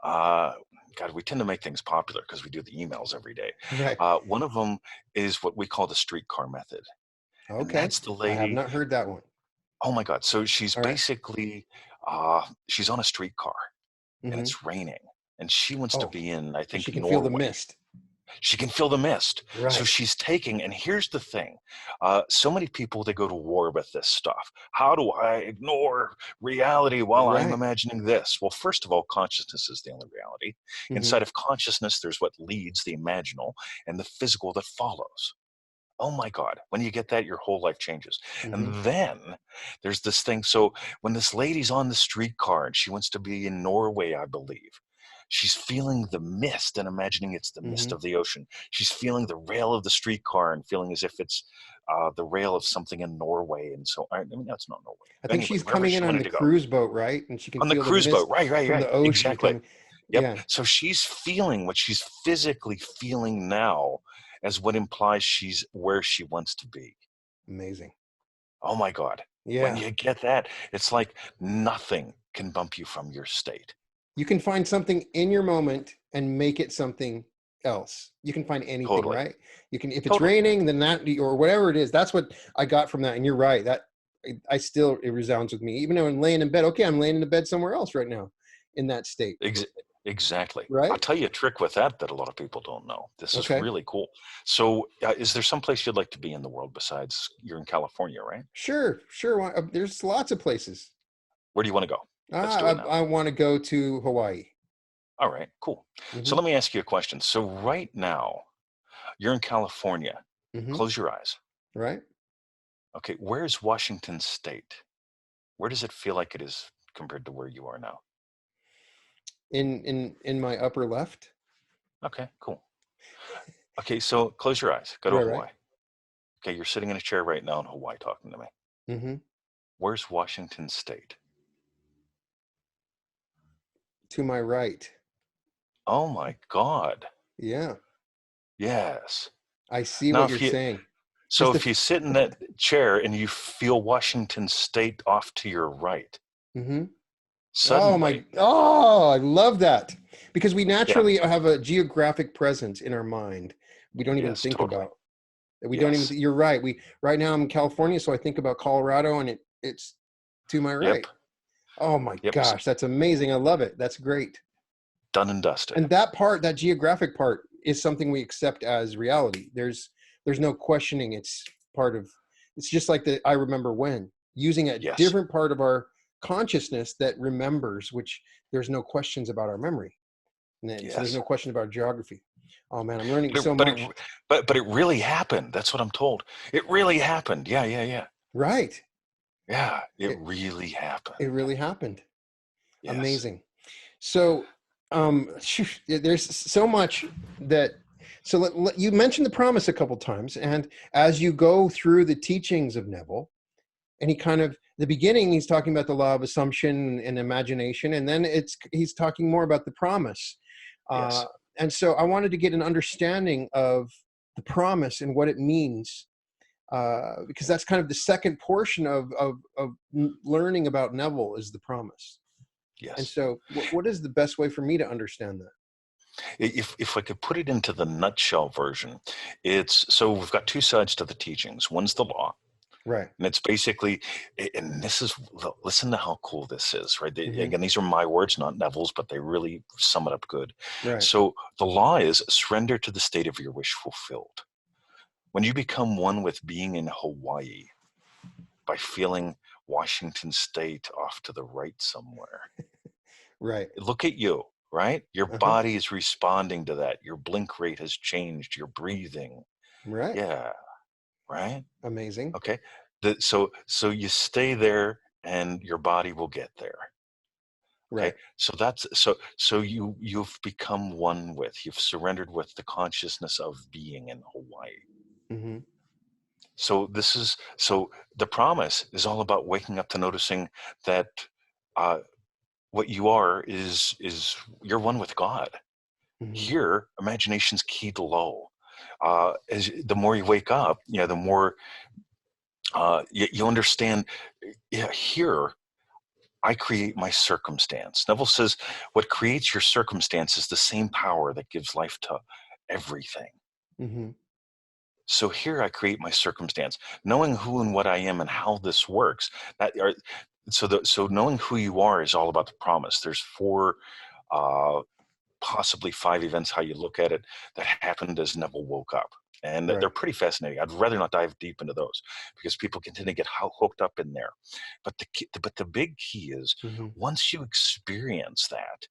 God, we tend to make things popular because we do the emails every day.
Right.
One of them is what we call the streetcar method. And
Okay.
that's the
I have
lady.
not heard that one.
Oh my God. So she's
All right.
basically, she's on a streetcar and
Mm-hmm.
it's raining and she wants to
Oh,
be in, I
so she
think,
can feel the
Norway.
mist.
She can feel the mist. So
Right.
she's taking, and here's the thing. So many people, they go to war with this stuff. How do I ignore reality while I'm
Right.
imagining this? Well, first of all, consciousness is the only reality.
Mm-hmm.
Inside of consciousness, there's what leads, the imaginal, and the physical that follows. Oh my God, when you get that, your whole life changes.
Mm-hmm.
And then there's this thing. So when this lady's on the streetcar and she wants to be in Norway, I believe, she's feeling the mist and imagining it's the mist
Mm-hmm.
of the ocean. She's feeling the rail of the streetcar and feeling as if it's the rail of something in Norway. And so, I mean, that's not Norway.
I think
Anyway,
she's
wherever
coming in
she
on
wanted
the
to go.
cruise boat, right? And she can
On the
feel the
cruise boat.
mist
Right.
from the ocean
Exactly.
coming.
Yep.
Yeah.
So she's feeling what she's physically feeling now as what implies she's where she wants to be.
Amazing.
Oh my God. When
Yeah.
you get that, it's like nothing can bump you from your state.
You can find something in your moment and make it something else. You can find anything,
Totally.
right? You can, if it's
Totally.
raining, then that, or whatever it is, that's what I got from that. And you're right. That I still, it resounds with me, even though I'm laying in bed. Okay. I'm laying in the bed somewhere else right now in that state.
Exactly. I'll
Right.
tell you a trick with that a lot of people don't know. This is
Okay.
really cool. So, is there some place you'd like to be in the world besides you're in California, right?
Sure. Sure. There's lots of places.
Where do you want to go? Let's do it now.
I want to go to Hawaii.
All right, cool. So
Mm-hmm.
let me ask you a question. So right now, you're in California.
Mm-hmm.
Close your eyes.
Right.
Okay, where's Washington State? Where does it feel like it is compared to where you are now?
In my upper left.
Okay, cool. Okay, so close your eyes. Go to Hawaii.
Right.
Okay, you're sitting in a chair right now in Hawaii talking to me.
Mm-hmm.
Where's Washington State?
To my right.
Oh my God.
Yeah.
Yes.
I see
Now,
what you're saying.
so
Just
if you sit in that chair and you feel Washington State off to your right,
mm-hmm.
suddenly,
I love that, because we
yeah,
naturally have a geographic presence in our mind. We don't even
yes,
think
totally.
about that. We don't
Yes.
even, you're right. Right now I'm in California, so I think about Colorado and it's to my right.
Yep.
Oh my
Yep.
gosh, that's amazing. I love it. That's great.
Done and dusted.
And that part, that geographic part, is something we accept as reality. There's no questioning. It's part of, it's just like the I remember when, using a
Yes.
different part of our consciousness that remembers, which there's no questions about our memory. And then, so there's no question about geography. Oh man, I'm learning so much.
But it really happened. That's what I'm told. It really happened. Yeah.
Right.
Yeah, it really happened.
It really happened.
Yes.
Amazing. So there's so much that, so you mentioned the promise a couple times, and as you go through the teachings of Neville, and he kind of, the beginning, he's talking about the law of assumption and imagination, and then he's talking more about the promise.
Yes.
And so I wanted to get an understanding of the promise and what it means, because that's kind of the second portion of learning about Neville is the promise. And
Yes.
so what is the best way for me to understand that?
If I could put it into the nutshell version, it's so we've got two sides to the teachings. One's the law,
Right.
and it's basically, and this is, listen to how cool this is, right?
Mm-hmm.
Again, these are my words, not Neville's, but they really sum it up good.
Right.
So the law is surrender to the state of your wish fulfilled. When you become one with being in Hawaii by feeling Washington State off to the right somewhere,
Right.
look at you, right? Your
Uh-huh.
body is responding to that. Your blink rate has changed. You're breathing.
Right.
Yeah. Right.
Amazing.
Okay. So you stay there and your body will get there. Okay.
Right.
So you've become one with, you've surrendered with the consciousness of being in Hawaii.
Mm-hmm.
So the promise is all about waking up to noticing that what you are is you're one with God.
Mm-hmm.
Here, imagination's keyed low. As the more you wake up, the more you understand. Yeah, here I create my circumstance. Neville says, "What creates your circumstance is the same power that gives life to everything."
Mm-hmm.
So here I create my circumstance, knowing who and what I am and how this works. So knowing who you are is all about the promise. There's four. Possibly 5 events, how you look at it, that happened as Neville woke up. And
Right.
they're pretty fascinating. I'd rather not dive deep into those because people can tend to get hooked up in there. But the big key is
Mm-hmm.
once you experience that,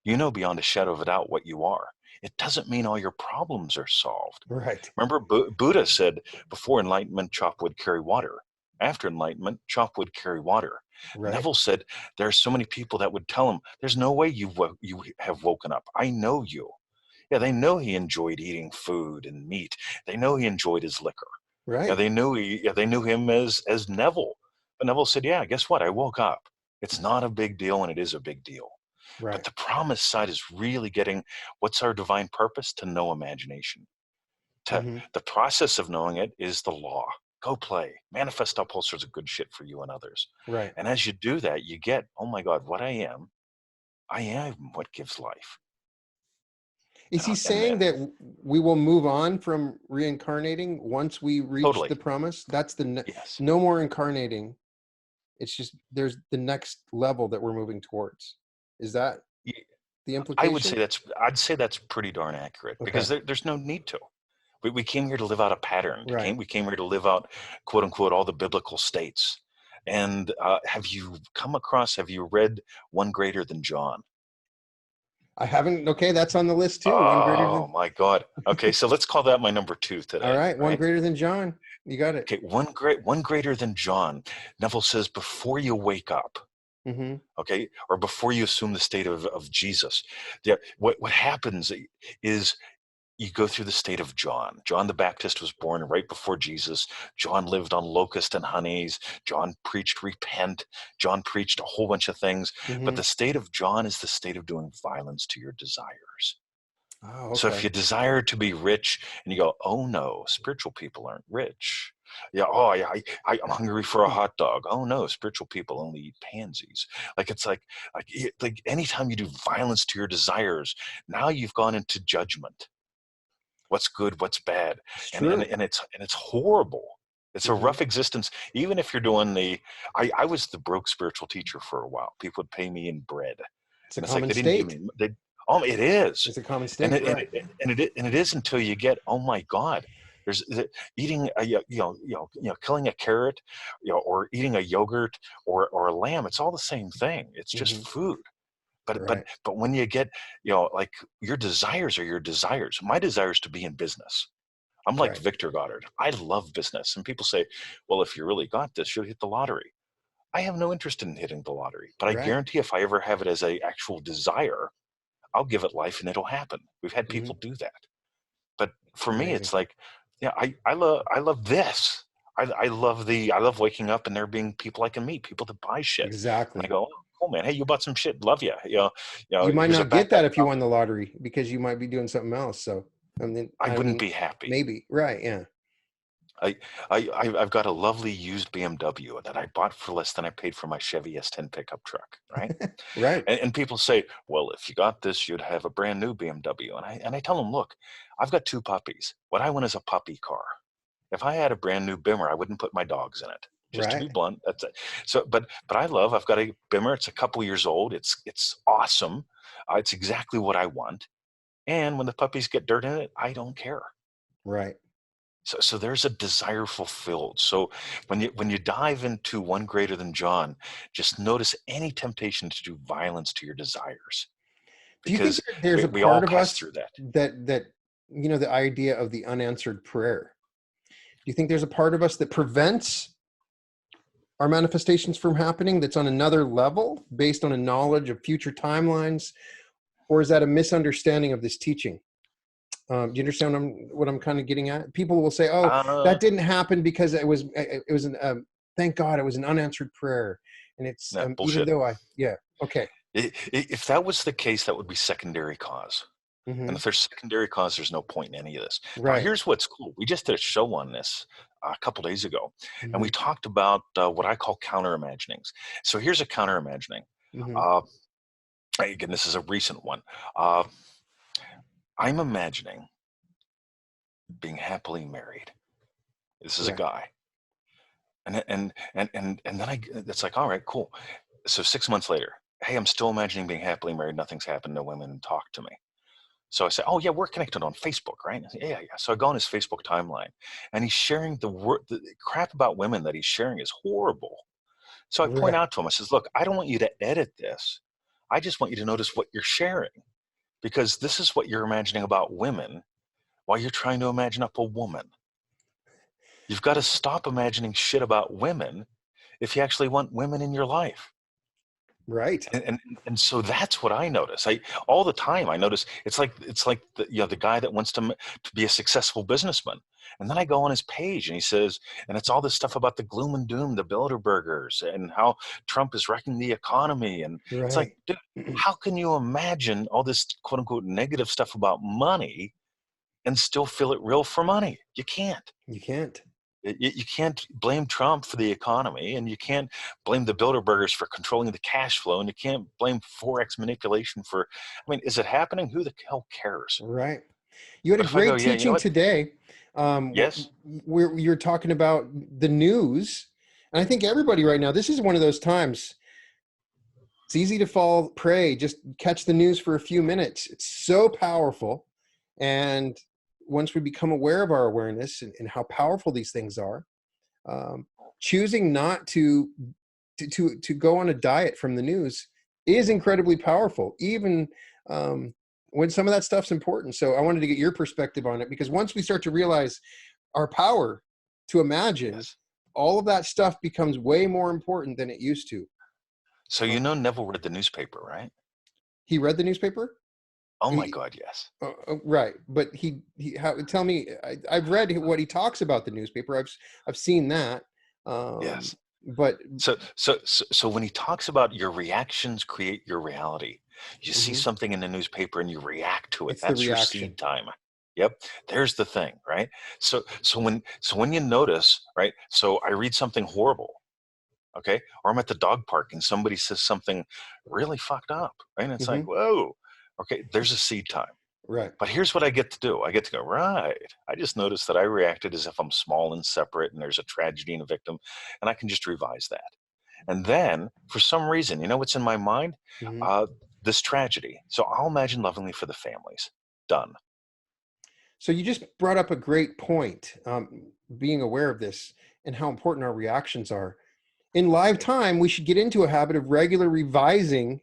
you know beyond a shadow of a doubt what you are. It doesn't mean all your problems are solved.
Right.
Remember, Buddha said, before enlightenment, chop wood, carry water. After enlightenment, chop wood, carry water.
Right.
Neville said, there are so many people that would tell him, there's no way you have woken up. I know you. Yeah, they know he enjoyed eating food and meat. They know he enjoyed his liquor.
Right.
Yeah, they knew him as Neville. But Neville said, yeah, guess what? I woke up. It's not a big deal, and it is a big deal.
Right.
But the promise side is really getting what's our divine purpose? To know imagination.
Mm-hmm.
The process of knowing it is the law. Go play, manifest up all sorts of good shit for you and others.
Right.
And as you do that, you get, oh my God, what I am what gives life.
Is he saying that we will move on from reincarnating once we reach
Totally.
the promise? That's
Yes.
No more incarnating. It's just there's the next level that we're moving towards. Is that the implication?
I'd say that's pretty darn accurate, because there's no need to. We came here to live out a pattern.
Right.
We came here to live out, quote unquote, all the biblical states. And have you read One Greater Than John?
I haven't. Okay, that's on the list too.
Oh my God. Okay, so let's call that my number 2 today.
All right, One Greater Than John. You got it.
Okay, one greater than John. Neville says, before you wake up,
Mm-hmm.
okay, or before you assume the state of Jesus, what happens is you go through the state of John. John the Baptist was born right before Jesus. John lived on locusts and honeys. John preached repent. John preached a whole bunch of things.
Mm-hmm.
But the state of John is the state of doing violence to your desires.
Oh, okay.
So if you desire to be rich and you go, oh no, spiritual people aren't rich. Yeah, oh yeah, I'm hungry for a hot dog. Oh no, spiritual people only eat pansies. It's like anytime you do violence to your desires, now you've gone into judgment. What's good, what's bad, and it's horrible. It's a rough existence. Even if you're doing I was the broke spiritual teacher for a while. People would pay me in bread.
It's a common state.
It is.
It's a common state,
and it is until you get, oh my God, there's eating killing a carrot, or eating a yogurt or a lamb. It's all the same thing. It's just food. But when you get, your desires are your desires. My desire is to be in business. I'm like Victor Goddard. I love business. And people say, well, if you really got this, you'll hit the lottery. I have no interest in hitting the lottery, but I guarantee if I ever have it as a actual desire, I'll give it life and it'll happen. We've had people do that. But for me, it's like, I love this. I love waking up and there being people I can meet, people that buy shit.
Exactly.
And I go, oh man, hey, you bought some shit. Love you. You
might not get that if you won the lottery, because you might be doing something else. So
I wouldn't be happy.
Maybe. Right. Yeah.
I've got a lovely used BMW that I bought for less than I paid for my Chevy S10 pickup truck, right?
Right.
And people say, well, if you got this, you'd have a brand new BMW. And I tell them, look, I've got 2 puppies. What I want is a puppy car. If I had a brand new Bimmer, I wouldn't put my dogs in it. Just to be
Right.
blunt, that's it. So, but I've got a Bimmer. It's a couple years old. It's awesome. It's exactly what I want. And when the puppies get dirt in it, I don't care.
Right.
So there's a desire fulfilled. So when you dive into One Greater Than John, just notice any temptation to do violence to your desires,
Do you think
because
there's a
we all
part of
pass
us
through that.
that the idea of the unanswered prayer? Do you think there's a part of us that prevents our manifestations from happening, that's on another level based on a knowledge of future timelines? Or is that a misunderstanding of this teaching? Do you understand what I'm kind of getting at? People will say, "Oh,
Uh,
that didn't happen because it was an thank God it was an unanswered prayer," and it's
no,
even
bullshit.
though okay.
If that was the case, that would be secondary cause. And
Hmm.
if there's secondary cause, there's no point in any of this. Now,
Right.
here's what's cool. We just did a show on this a couple days ago, and we
Hmm.
talked about what I call counter imaginings. So here's a counter imagining.
Hmm.
Uh, Again, this is a recent one. Uh, I'm imagining being happily married. This is a
Right.
guy, and then it's like, all right, cool. So 6 months later, hey, I'm still imagining being happily married. Nothing's happened. No women talk to me. So I say, oh yeah, we're connected on Facebook, right? I say, yeah. So I go on his Facebook timeline, and he's sharing the crap about women that he's sharing is horrible. So I point
Right.
out to him, I says, look, I don't want you to edit this. I just want you to notice what you're sharing, because this is what you're imagining about women while you're trying to imagine up a woman. You've got to stop imagining shit about women if you actually want women in your life.
Right.
And so that's what I notice. I all the time I notice it's like the guy that wants to be a successful businessman, and then I go on his page and he says, and it's all this stuff about the gloom and doom, the Bilderbergers, and how Trump is wrecking the economy, and it's like,
Right.
dude, how can you imagine all this quote unquote negative stuff about money and still feel it real for money? You can't.
You can't.
You can't blame Trump for the economy, and you can't blame the Bilderbergers for controlling the cash flow, and you can't blame Forex manipulation for, I mean, is it happening? Who the hell cares?
Right. You had a
But if I go,
great
yeah, you know
teaching
what?
today,
Yes.
where you're talking about the news. And I think everybody right now, this is one of those times. It's easy to fall prey. Just catch the news for a few minutes. It's so powerful. And once we become aware of our awareness and how powerful these things are, um, choosing not to go on a diet from the news is incredibly powerful, even when some of that stuff's important. So I wanted to get your perspective on it, because once we start to realize our power to imagine,
Yes.
all of that stuff becomes way more important than it used to.
So
Uh,
Neville read the newspaper, right?
he read the newspaper.
Oh my
He,
God, yes.
right, but tell me. I've read what he talks about the newspaper. I've seen that. Um,
Yes.
but
So when he talks about your reactions create your reality, you see
mhm,
something in the newspaper and you react to it.
it's the
That's your
reaction.
seed time. Yep. There's the thing, right? So when you notice, right? So I read something horrible, okay, or I'm at the dog park and somebody says something really fucked up, right? And it's like,
Hmm.
whoa, okay, there's a seed time.
Right.
But here's what I get to do. I get to go, right. I just noticed that I reacted as if I'm small and separate and there's a tragedy and a victim, and I can just revise that. And then, for some reason, you know what's in my mind?
Hmm.
Uh, this tragedy. So I'll imagine lovingly for the families. Done.
So you just brought up a great point, being aware of this and how important our reactions are. In live time, we should get into a habit of regular revising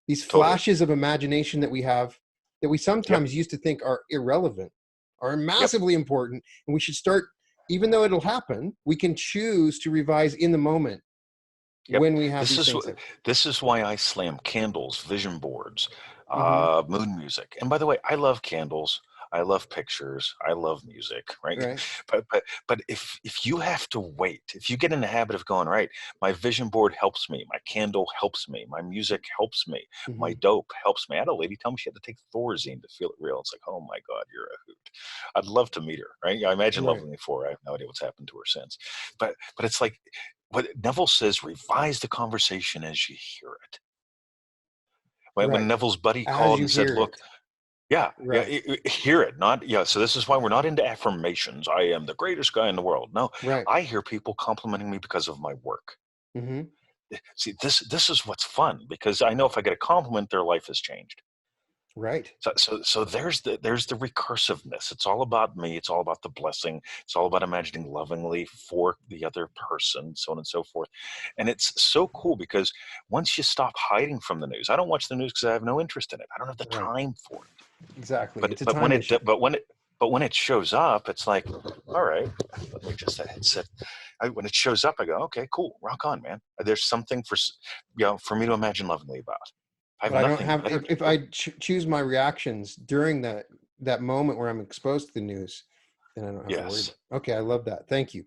these
Totally.
flashes of imagination that we have, that we
Yep.
sometimes used to think are irrelevant, are
Yep.
massively important. And we should start, even though it'll happen, we can choose to revise in the moment
Yep.
when we have
This
these
is
things.
this is why I slam candles, vision boards,
Hmm.
moon music. And by the way, I love candles. I love pictures. I love music, right?
Right.
But if you have to wait, if you get in the habit of going, right, my vision board helps me, my candle helps me, my music helps me, my
Hmm.
dope helps me. I had a lady tell me she had to take Thorazine to feel it real. It's like, oh my God, you're a hoot. I'd love to meet her, right? I imagine
Right.
loving me for her. I have no idea what's happened to her since. But it's like what Neville says, revise the conversation as you hear it. When
Right.
Neville's buddy
As
called
you
and said,
hear
look,
it.
yeah,
Right.
hear it, not, yeah. So this is why we're not into affirmations. I am the greatest guy in the world. No,
Right.
I hear people complimenting me because of my work.
Hmm.
See, this is what's fun because I know if I get a compliment, their life has changed.
Right.
So there's the recursiveness. It's all about me. It's all about the blessing. It's all about imagining lovingly for the other person, so on and so forth. And it's so cool because once you stop hiding from the news, I don't watch the news because I have no interest in it. I don't have the
Right.
time for it.
Exactly.
But
It's a
but when
time
it
issue.
but when it shows up, it's like, all right, let me just headset. When it shows up, I go, okay, cool, rock on, man. There's something for me to imagine lovingly about. I have
But I don't
nothing
have,
better to
if
do.
I choose my reactions during that moment where I'm exposed to the news, then I don't have to worry
Yes.
about it. Okay, I love that. Thank you.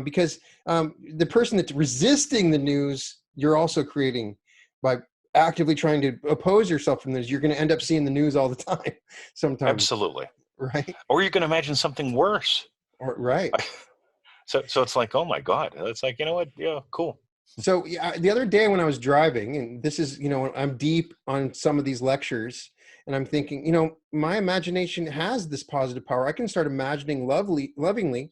Because the person that's resisting the news, you're also creating by actively trying to oppose yourself from this. You're going to end up seeing the news all the time, sometimes,
Absolutely.
right?
Or you can imagine something worse.
Or right.
So it's like, oh my God. It's like, you know what? Yeah, cool.
So yeah, the other day when I was driving, and this is, I'm deep on some of these lectures, and I'm thinking, my imagination has this positive power. I can start imagining lovingly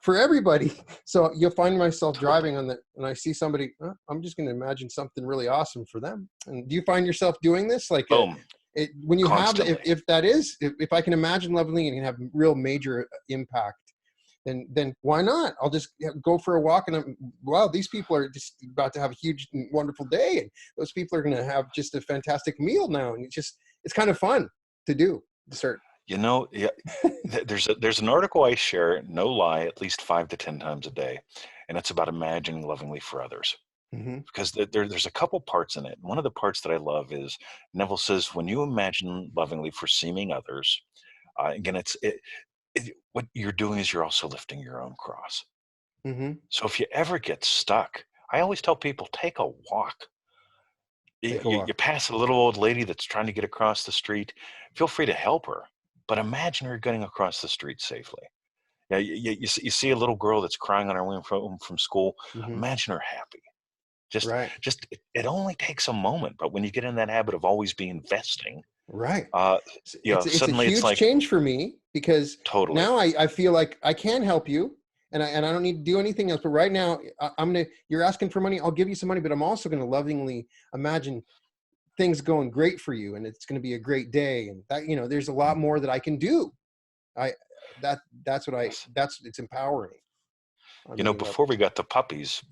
for everybody. So you'll find myself
Totally.
driving and I see somebody, I'm just going to imagine something really awesome for them. And do you find yourself doing this? Like
Boom.
when you have,
Constantly.
if that is, if I can imagine lovingly and can have real major impact, then why not? I'll just go for a walk, and wow, these people are just about to have a huge, wonderful day, and those people are going to have just a fantastic meal now, and it's kind of fun to do. To start.
Yeah, there's an article I share, no lie, at least 5 to 10 times a day, and it's about imagining lovingly for others.
Hmm.
Because there's a couple parts in it. One of the parts that I love is Neville says, when you imagine lovingly for seeming others, again, what you're doing is you're also lifting your own cross.
Hmm.
So if you ever get stuck, I always tell people, take a walk.
Take a
You
walk.
pass a little old lady that's trying to get across the street, feel free to help her, but imagine her getting across the street safely. Yeah, you see a little girl that's crying on her way from school,
Hmm.
imagine her happy. Just,
Right.
it only takes a moment, but when you get in that habit of always be investing,
Right.
uh,
It's a
suddenly it's
huge
like
change for me, because
totally.
now I feel like I can help you, and I don't need to do anything else. But right now, you're asking for money. I'll give you some money, but I'm also gonna lovingly imagine things going great for you, and it's gonna be a great day. And that, there's a lot more that I can do. I that's what I
Yes.
that's it's empowering on many
Before we
levels.
got the puppies,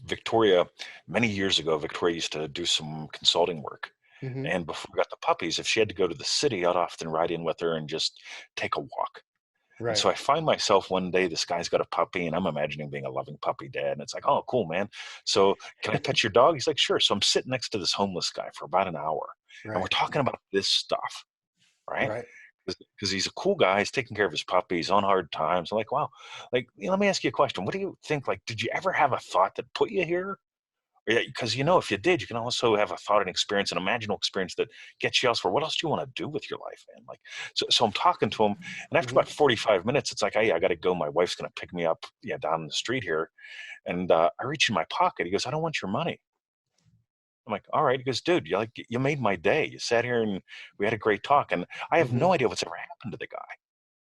many years ago, Victoria used to do some consulting work.
Hmm.
And before we got the puppies, if she had to go to the city, I'd often ride in with her and just take a walk. And
Right.
so I find myself one day, this guy's got a puppy, and I'm imagining being a loving puppy dad. And it's like, oh, cool, man. So can I pet your dog? He's like, sure. So I'm sitting next to this homeless guy for about an hour, and we're
Right.
talking about this stuff, right?
Right.
Because he's a cool guy. He's taking care of his puppies on hard times. I'm like, wow. Like, let me ask you a question. What do you think? Like, did you ever have a thought that put you here? Yeah, because if you did, you can also have a thought and experience, an imaginal experience that gets you elsewhere. What else do you want to do with your life, man? Like, so I'm talking to him, and after
Hmm.
about 45 minutes, it's like, hey, I got to go. My wife's going to pick me up, down the street here, and I reach in my pocket. He goes, I don't want your money. I'm like, all right. He goes, dude, you made my day. You sat here and we had a great talk, and I have
Hmm.
no idea what's ever happened to the guy,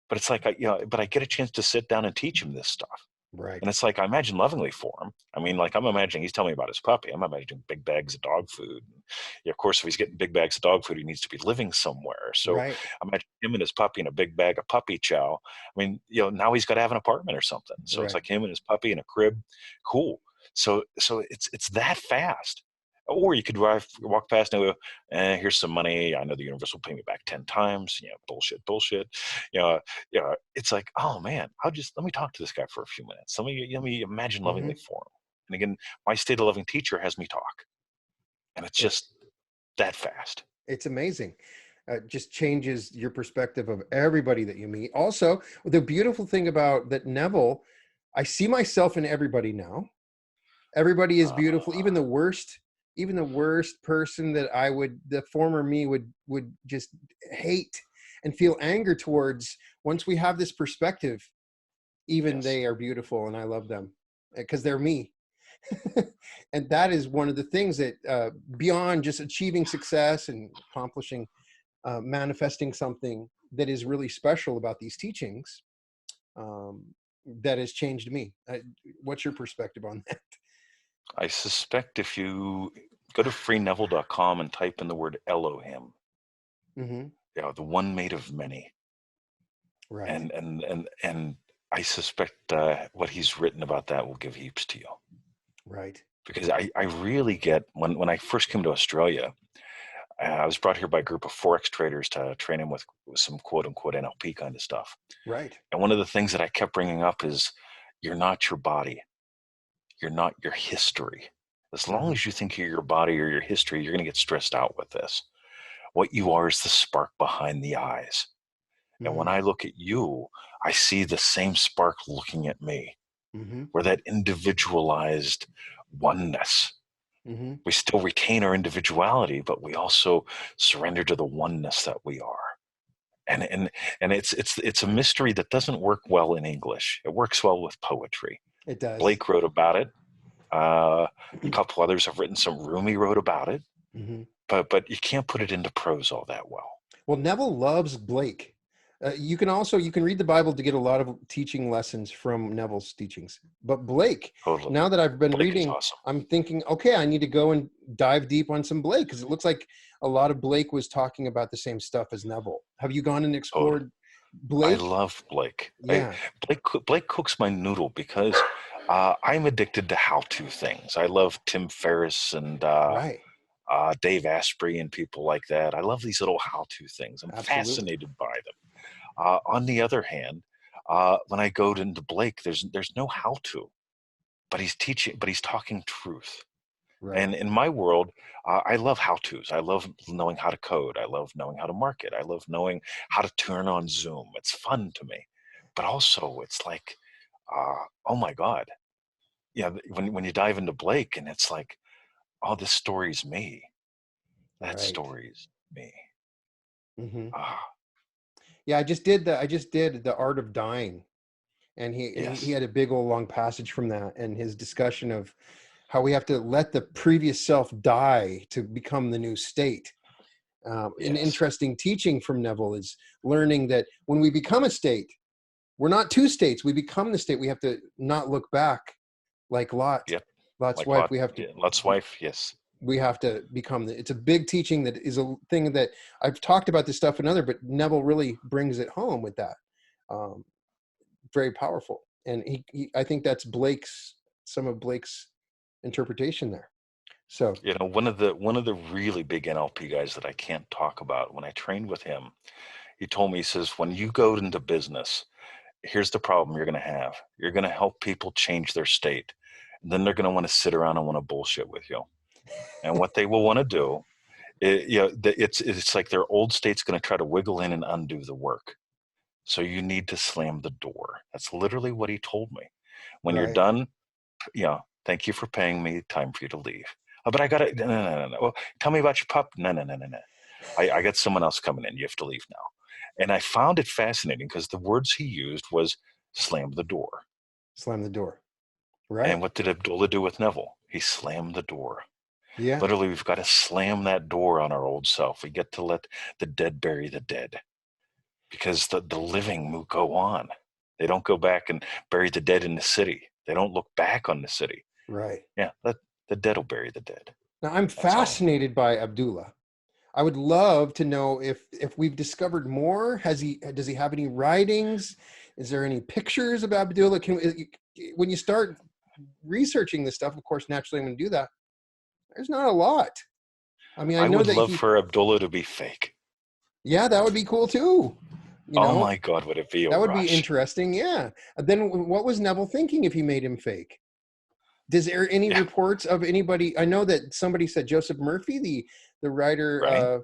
but it's like, but I get a chance to sit down and teach him this stuff.
Right.
And it's like I imagine lovingly for him. I mean, like I'm imagining he's telling me about his puppy. I'm imagining big bags of dog food. And yeah, of course, if he's getting big bags of dog food, he needs to be living somewhere. So
Right.
I imagine him and his puppy in a big bag of puppy chow. I mean, now he's got to have an apartment or something. So it's
Right.
like him and his puppy in a crib. Cool. So it's that fast. Or you could walk past and go, here's some money. I know the universe will pay me back 10 times. Bullshit, bullshit. You know, it's like, oh man, let me talk to this guy for a few minutes. Let me imagine lovingly
Hmm.
for him. And again, my state of loving teacher has me talk, and it's just that fast.
It's amazing. just changes your perspective of everybody that you meet. Also, the beautiful thing about that, Neville, I see myself in everybody now. Everybody is beautiful. Even the worst person that the former me would just hate and feel anger towards. Once we have this perspective, even they are beautiful, and I love them because they're me. And that is one of the things that beyond just achieving success and accomplishing, manifesting something that is really special about these teachings, that has changed me. What's your perspective on that?
I suspect if you go to freeneville.com and type in the word Elohim, the one made of many,
right?
And I suspect what he's written about that will give heaps to you,
right?
Because I really get when I first came to Australia, I was brought here by a group of Forex traders to train him with some quote unquote NLP kind of stuff,
right?
And one of the things that I kept bringing up is, you're not your body. You're not your history. As long as you think you're your body or your history, you're going to get stressed out with this. What you are is the spark behind the eyes. And when I look at you, I see the same spark looking at me. We're that individualized oneness. We still retain our individuality, but we also surrender to the oneness that we are. And it's a mystery that doesn't work well in English. It works well with poetry.
It does.
Blake wrote about it. A couple others have written some. Rumi wrote about it. But you can't put it into prose all that well.
Well, Neville loves Blake. You can read the Bible to get a lot of teaching lessons from Neville's teachings. But Blake, now that I've been reading, awesome. I'm thinking, okay, I need to go and dive deep on some Blake, because it looks like a lot of Blake was talking about the same stuff as Neville. Have you gone and explored Blake?
I love Blake.
Yeah.
Blake cooks my noodle because I'm addicted to how-to things. I love Tim Ferriss and Dave Asprey and people like that. I love these little how-to things. I'm fascinated by them. On the other hand, when I go into Blake, there's no how-to, but he's talking truth. Right. And in my world, I love how-tos. I love knowing how to code. I love knowing how to market. I love knowing how to turn on Zoom. It's fun to me. But also, it's like, oh my God. Yeah, when you dive into Blake, and it's like, oh, this story's me. That story's me.
Yeah, I just did the Art of Dying, and he had a big old long passage from that, and his discussion of how we have to let the previous self die to become the new state. An interesting teaching from Neville is learning that when we become a state, we're not two states. We become the state. We have to not look back, like Lot.
Yep.
Lot's
like
wife.
Lot,
we have to.
Lot's wife. Yes.
We have to become it's a big teaching that is a thing that I've talked about this stuff in other, but Neville really brings it home with that. Very powerful. And I think that's some of Blake's interpretation there. So,
one of the really big NLP guys that I can't talk about, when I trained with him, he told me, he says, when you go into business, here's the problem you're going to have. You're going to help people change their state. And then they're going to want to sit around and want to bullshit with you. And what they will want to do, it's like their old state's going to try to wiggle in and undo the work. So you need to slam the door. That's literally what he told me. When you're done, thank you for paying me. Time for you to leave. Oh, but I got it. No. Well, tell me about your pup. No. I got someone else coming in. You have to leave now. And I found it fascinating because the words he used was slam the door.
Slam the door. Right.
And what did Abdullah do with Neville? He slammed the door.
Yeah.
Literally, we've got to slam that door on our old self. We get to let the dead bury the dead, because the living go on. They don't go back and bury the dead in the city. They don't look back on the city.
Right.
Yeah, the dead will bury the dead.
Now, I'm fascinated by Abdullah. I would love to know if we've discovered more. Does he have any writings? Is there any pictures of Abdullah? When you start researching this stuff, of course, naturally I'm going to do that. There's not a lot. I mean, I know
would love for Abdullah to be fake.
Yeah, that would be cool too.
Oh my God, would it be a
That would
rush.
be interesting, yeah. Then what was Neville thinking if he made him fake? Is there any reports of anybody? I know that somebody said Joseph Murphy, the writer,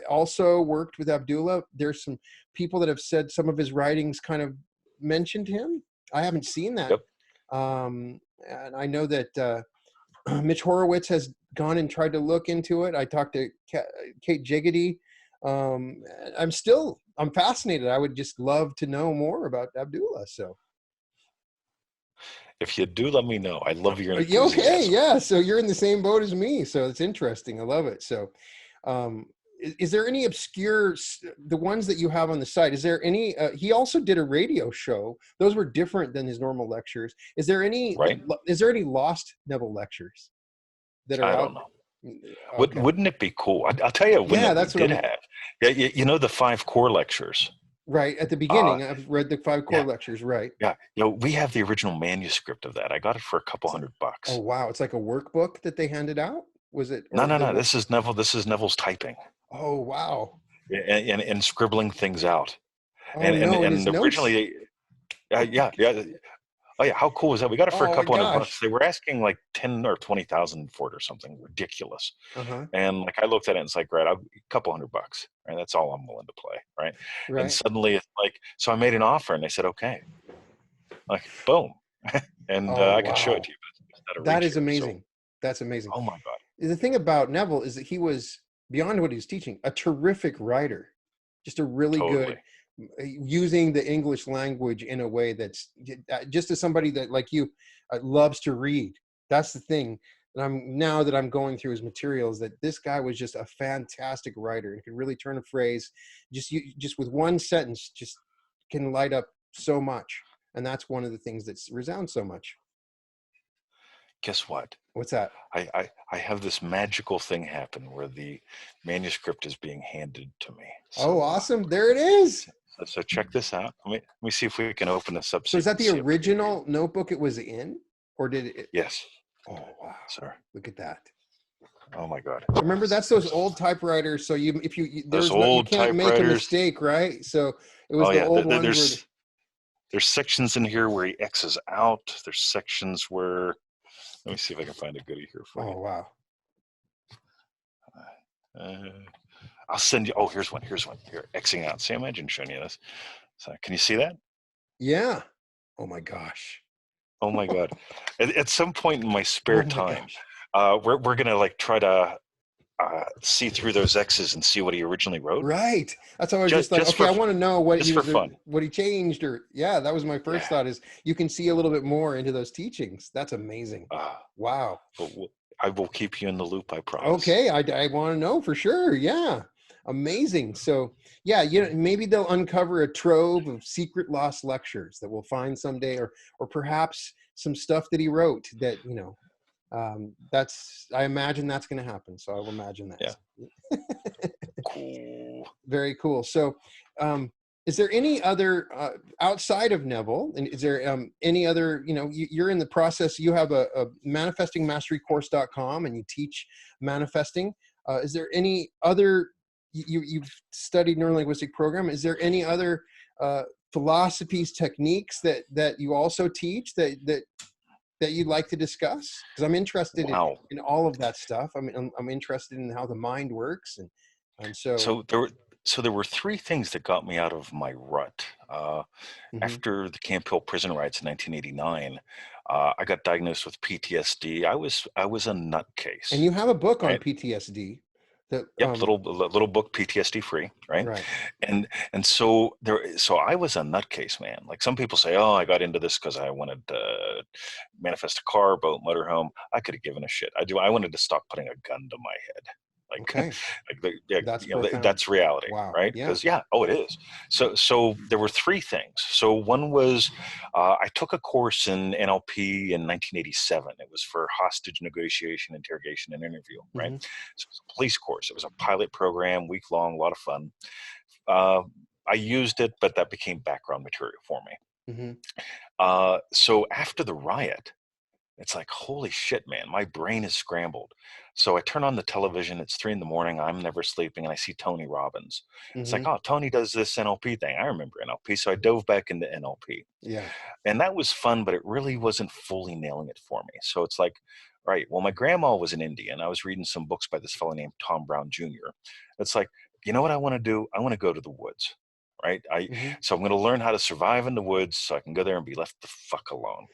also worked with Abdullah. There's some people that have said some of his writings kind of mentioned him. I haven't seen that.
Yep.
And I know that Mitch Horowitz has gone and tried to look into it. I talked to Kate Jiggety. I'm fascinated. I would just love to know more about Abdullah. So
if you do, let me know. I love your enthusiasm.
Okay, yeah. So you're in the same boat as me. So it's interesting. I love it. So is there any obscure, the ones that you have on the site, is there any, he also did a radio show. Those were different than his normal lectures. Is there any, is there any lost Neville lectures that are
I
out?
don't know. Okay. Wouldn't it be cool? I'll tell you when
that's
we did have. Yeah, you know the 5 core lectures.
Right at the beginning, I've read the 5 core lectures. Right.
Yeah, we have the original manuscript of that. I got it for a couple $100.
Oh wow! It's like a workbook that they handed out. Was it?
No. This is Neville. This is Neville's typing.
Oh wow!
And scribbling things out.
Oh,
and originally, yeah. Oh yeah, how cool was that? We got it for a couple $100. They were asking like 10 or 20,000 for it or something ridiculous. And like I looked at it and it's like, right, a couple $100, right? That's all I'm willing to play, right? And suddenly it's like, so I made an offer and they said, okay, like boom, and I can show it to you.
That is amazing. So, that's amazing.
Oh my God!
The thing about Neville is that he was, beyond what he was teaching, a terrific writer, just a really good. Using the English language in a way that's just as somebody that like you loves to read. That's the thing. And now that I'm going through his materials, that this guy was just a fantastic writer and could really turn a phrase just with one sentence, just can light up so much. And that's one of the things that resounds so much.
Guess what?
What's that?
I have this magical thing happen where the manuscript is being handed to me.
So, awesome. There it is.
So check this out. Let me see if we can open this up.
So is that the original notebook it was in? Or did it?
Yes.
Oh, wow.
Sir.
Look at that.
Oh my God.
Remember, that's those old typewriters. So you can't make a mistake, right? So it was the old ones.
There's sections in here where he X's out. There's sections where, let me see if I can find a goodie here for you.
Oh, wow.
I'll send you. Oh, here's one. Here, Xing out. See, imagine showing you this. So, can you see that?
Yeah. Oh my gosh.
Oh my God. At some point in my spare time, we're gonna like try to see through those X's and see what he originally wrote.
Right. That's how I was just like, okay, I want to know what he changed, or that was my first thought. Is you can see a little bit more into those teachings. That's amazing. Wow.
I will keep you in the loop, I promise.
Okay, I want to know for sure. Yeah, amazing. So yeah, maybe they'll uncover a trove of secret lost lectures that we'll find someday, or perhaps some stuff that he wrote that I imagine that's going to happen. So I will imagine that.
Yeah. Cool.
Very cool. So is there any other outside of Neville, and is there any other, you're in the process, you have a manifestingmasterycourse.com and you teach manifesting. Is there any other, you've studied neurolinguistic program, is there any other philosophies, techniques that you also teach that you'd like to discuss? Because I'm interested in all of that stuff. I mean, I'm interested in how the mind works, and so
there were 3 things that got me out of my rut. After the Camp Hill Prison Riots in 1989, I got diagnosed with PTSD. I was a nutcase.
And you have a book on PTSD.
Little book, PTSD free, right?
Right.
And so I was a nutcase, man. Like some people say, oh, I got into this because I wanted to manifest a car, boat, motorhome. I could have given a shit. I wanted to stop putting a gun to my head. That's reality, right? Because it is. So there were 3 things. So one was I took a course in NLP in 1987. It was for hostage negotiation, interrogation, and interview, right? So it was a police course. It was a pilot program, week long, a lot of fun. I used it, but that became background material for me. So after the riot, it's like, holy shit, man, my brain is scrambled. So I turn on the television, it's 3 a.m, I'm never sleeping, and I see Tony Robbins. It's like, oh, Tony does this NLP thing. I remember NLP. So I dove back into NLP.
Yeah.
And that was fun, but it really wasn't fully nailing it for me. So it's like, Right. Well, my grandma was an Indian. I was reading some books by this fellow named Tom Brown Jr. It's like, you know what I want to do? I want to go to the woods. Right.
Mm-hmm.
So I'm going to learn how to survive in the woods so I can go there and be left the fuck alone.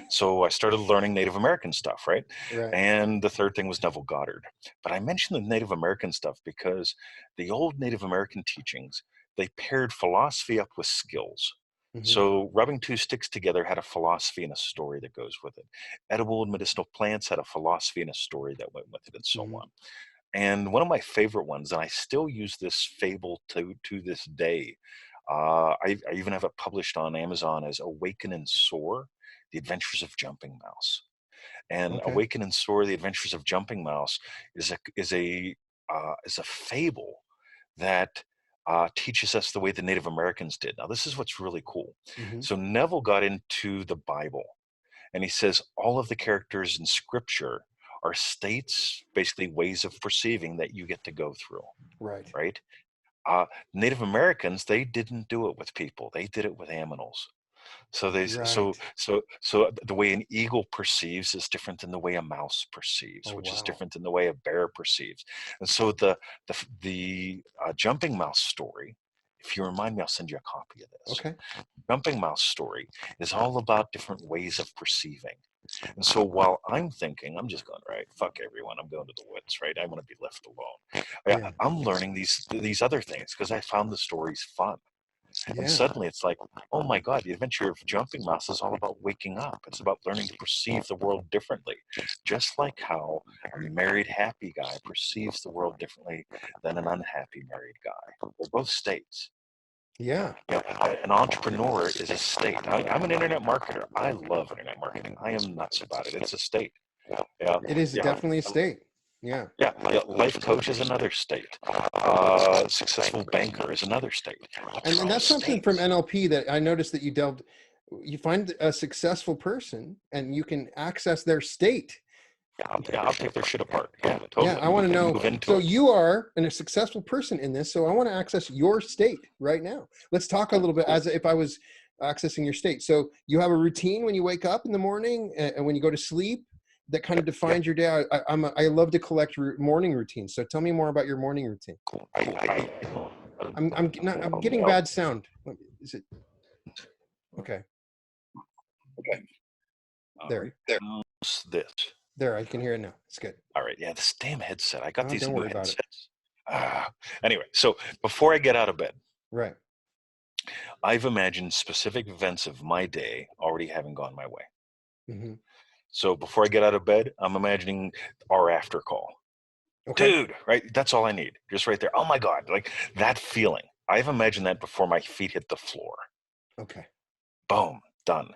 So I started learning Native American stuff, right?
Right.
And the third thing was Neville Goddard. But I mentioned the Native American stuff because the old Native American teachings, they paired philosophy up with skills.
Mm-hmm.
So rubbing two sticks together had a philosophy and a story that goes with it. Edible and medicinal plants had a philosophy and a story that went with it, and so
Mm-hmm.
on. And one of my favorite ones, and I still use this fable to this day. I even have it published on Amazon as Awaken and Soar: The Adventures of Jumping Mouse. And
Okay.
Awaken and Soar: The Adventures of Jumping Mouse is a fable that teaches us the way the Native Americans did. Now, this is what's really cool.
Mm-hmm.
So Neville got into the Bible, and he says all of the characters in Scripture are states, basically ways of perceiving that you get to go through.
Right.
Right? Native Americans, they didn't do it with people; they did it with animals. So
Right.
so the way an eagle perceives is different than the way a mouse perceives,
Oh,
which is
wow.
different than the way a bear perceives. And so the jumping mouse story, if you remind me, I'll send you a copy of this.
Okay.
Jumping mouse story is all about different ways of perceiving. And so while I'm thinking, I'm just going, right, fuck everyone, I'm going to the woods, right? I want to be left alone.
Yeah.
I'm learning these other things because I found the stories fun. And
Yeah.
suddenly it's like, oh my God, the adventure of Jumping Mouse is all about waking up. It's about learning to perceive the world differently. Just like how a married happy guy perceives the world differently than an unhappy married guy. They're both states.
Yeah.
You know, an entrepreneur is a state. I'm an internet marketer. I love internet marketing. I am nuts about it. It's a state. Yeah,
It is
yeah.
definitely a state. Yeah.
Yeah, life coach is another state. Successful banker is another state.
And that's something from NLP that I noticed that you find a successful person and you can access their state.
I'll take their shit apart. Yeah, totally.
Yeah, I want to know. So you are a successful person in this. So I want to access your state right now. Let's talk a little bit as if I was accessing your state. So you have a routine when you wake up in the morning and when you go to sleep that kind of defines your day. I love to collect morning routines. So tell me more about your morning routine. I'm getting bad sound. Is it okay?
Okay.
There.
This.
There, I can hear it now. It's good.
All right. Yeah, this damn headset. I got these
don't
new
worry about it.
headsets. Anyway, so before I get out of bed,
Right.
I've imagined specific events of my day already having gone my way.
Mm-hmm.
So before I get out of bed, I'm imagining our after call.
Okay.
Dude, right? That's all I need. Just right there. Oh my God. Like that feeling. I've imagined that before my feet hit the floor.
Okay.
Boom. Done.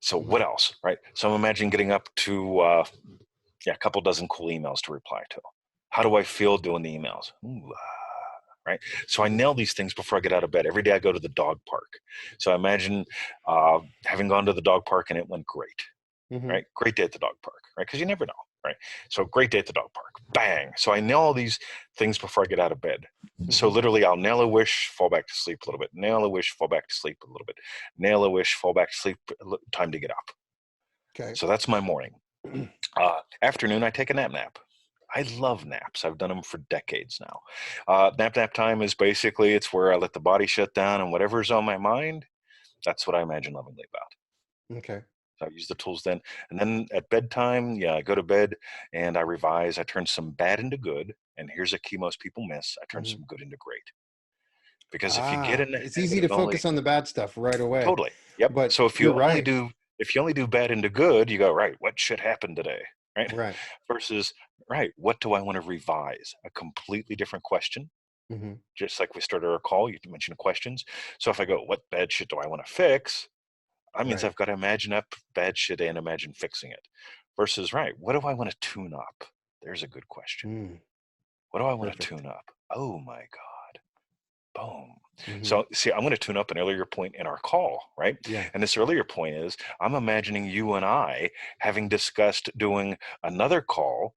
So what else? Right? So I'm imagining getting up to a couple dozen cool emails to reply to. How do I feel doing the emails? Ooh, right? So I nail these things before I get out of bed. Every day I go to the dog park. So I imagine having gone to the dog park and it went great.
Mm-hmm.
Right? Great day at the dog park, right? Because you never know, right? So great day at the dog park, bang. So I nail all these things before I get out of bed. Mm-hmm. So literally I'll nail a wish, fall back to sleep a little bit, nail a wish, fall back to sleep a little bit, nail a wish, fall back to sleep, time to get up.
Okay.
So that's my morning. Afternoon, I take a nap. I love naps. I've done them for decades now. Nap time is basically, it's where I let the body shut down and whatever's on my mind, that's what I imagine lovingly about.
Okay.
So I use the tools then. And then at bedtime, I go to bed and I revise. I turn some bad into good. And here's a key most people miss. I turn some good into great. Because if you get in the
it's easy to focus on the bad stuff right away.
Totally. Yep.
But
so if you only do bad into good, you go, right, what should happen today? Right.
Right.
Versus, right, what do I want to revise? A completely different question. Mm-hmm. Just like we started our call, you mentioned questions. So if I go, what bad shit do I want to fix? That means I've got to imagine up bad shit and imagine fixing it. Versus, right, what do I want to tune up? There's a good question. What do I want to tune up? Oh my God. Boom. Mm-hmm. So see, I'm going to tune up an earlier point in our call, right?
Yeah.
And this earlier point is I'm imagining you and I having discussed doing another call,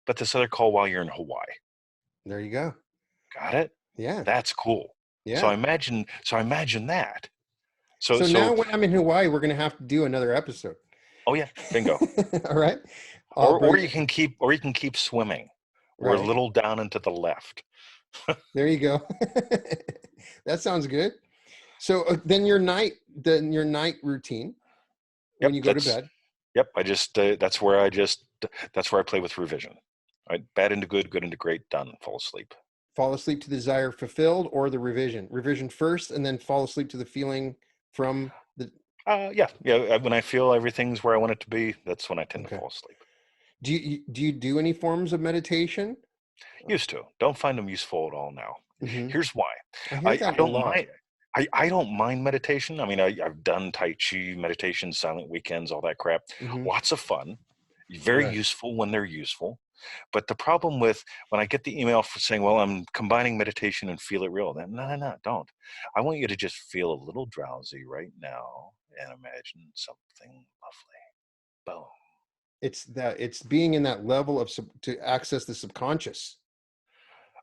but this other call while you're in Hawaii.
There you go.
Got it?
Yeah.
That's cool. Yeah. So I imagine that.
So now when I'm in Hawaii, we're going to have to do another episode.
Oh yeah. Bingo.
All right.
Or you can keep swimming, or a
Right.
little down and to the left.
There you go. That sounds good. So then your night routine when
Yep,
you go to bed.
yep. That's where I play with revision. Right, bad into good, good into great, done, fall asleep.
Fall asleep to the desire fulfilled, or the revision first, and then fall asleep to the feeling from the.
Yeah. When I feel everything's where I want it to be, that's when I tend to
Okay.
fall asleep.
Do you do any forms of meditation?
Used to. Don't find them useful at all now.
Hmm.
Here's why.
I hear
I
that a
don't
lot.
mind. I don't mind meditation. I mean, I've done Tai Chi meditation, silent weekends, all that crap.
Hmm.
Lots of fun. Very
Right.
useful when they're useful. But the problem with when I get the email for saying, well, I'm combining meditation and feel it real, then no, don't. I want you to just feel a little drowsy right now and imagine something lovely. Boom.
It's being in that level of to access the subconscious.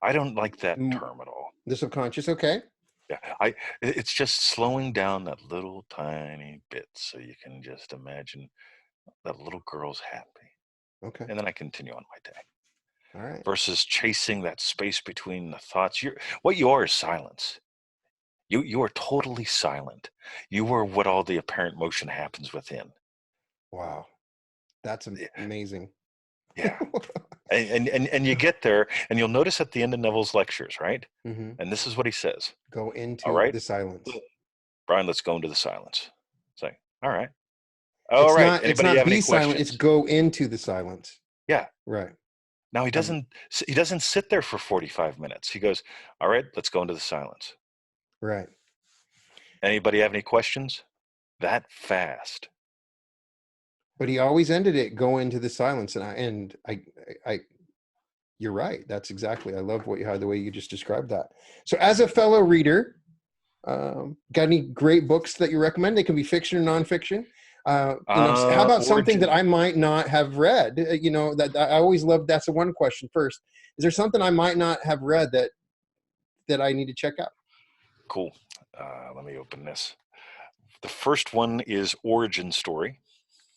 I don't like that
Mm,
term at all.
the subconscious. Okay.
Yeah, it's just slowing down that little tiny bit so you can just imagine that little girl's happy.
Okay.
And then I continue on my day.
All right.
Versus chasing that space between the thoughts. What you are is silence. You are totally silent. You are what all the apparent motion happens within.
Wow. That's
Yeah.
amazing.
Yeah. And you get there, and you'll notice at the end of Neville's lectures, right?
Hmm.
And this is what he says.
Go
All
into
right,
the silence.
Brian, let's go into the silence. Say, all right.
It's
All right.
not
Anybody have any
be silent, it's
questions?
go into the silence.
Yeah.
Right.
Now he doesn't sit there for 45 minutes. He goes, all right, let's go into the silence.
Right.
Anybody have any questions? That fast.
But he always ended it, go into the silence. And I you're right. That's exactly, I love the way you just described that. So as a fellow reader, got any great books that you recommend? They can be fiction or nonfiction. How about something that I might not have read? That I always love. That's the one question first. Is there something I might not have read that I need to check out?
Cool. Let me open this. The first one is Origin Story.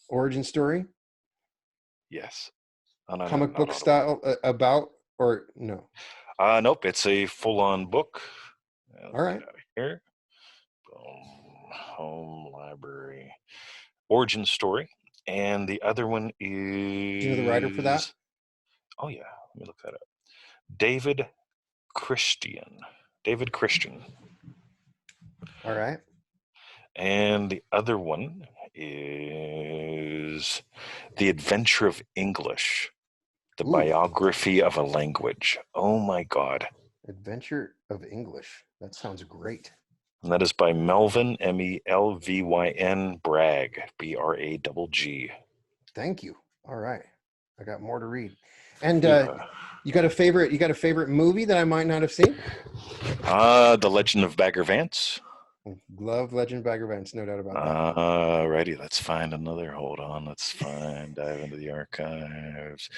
Origin story?
Yes.
Comic book style about, or no?
Nope. It's a full-on book.
All right.
Get out of here. Boom. Home library. Origin Story. And the other one is.
Do you know the writer for that?
Oh yeah. Let me look that up. David Christian.
All right.
And the other one is The Adventure of English, the
Ooh.
biography of a language. Oh my God.
Adventure of English. That sounds great.
And that is by Melvin, Melvyn Bragg, Bragg.
Thank you. All right. I got more to read. And
Yeah.
you got a favorite movie that I might not have seen?
The Legend of Bagger Vance.
Love Legend of Bagger Vance, no doubt about that.
Righty, let's find another. Hold on, dive into the archives.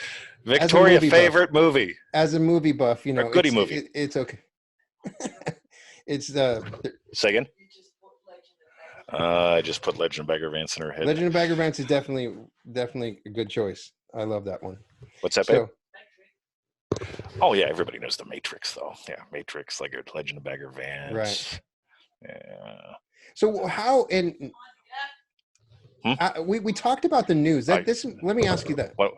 Victoria, favorite movie.
As a movie buff,
a goodie movie.
It's okay. It's
Say again. I just put Legend of Bagger Vance in her head.
Legend of Bagger Vance is definitely a good choice. I love that one.
What's that, babe? Oh yeah, everybody knows the Matrix, though. Yeah, Matrix, like a Legend of Bagger Vance.
Right.
Yeah.
So how we talked about the news. Let me ask you that.
What?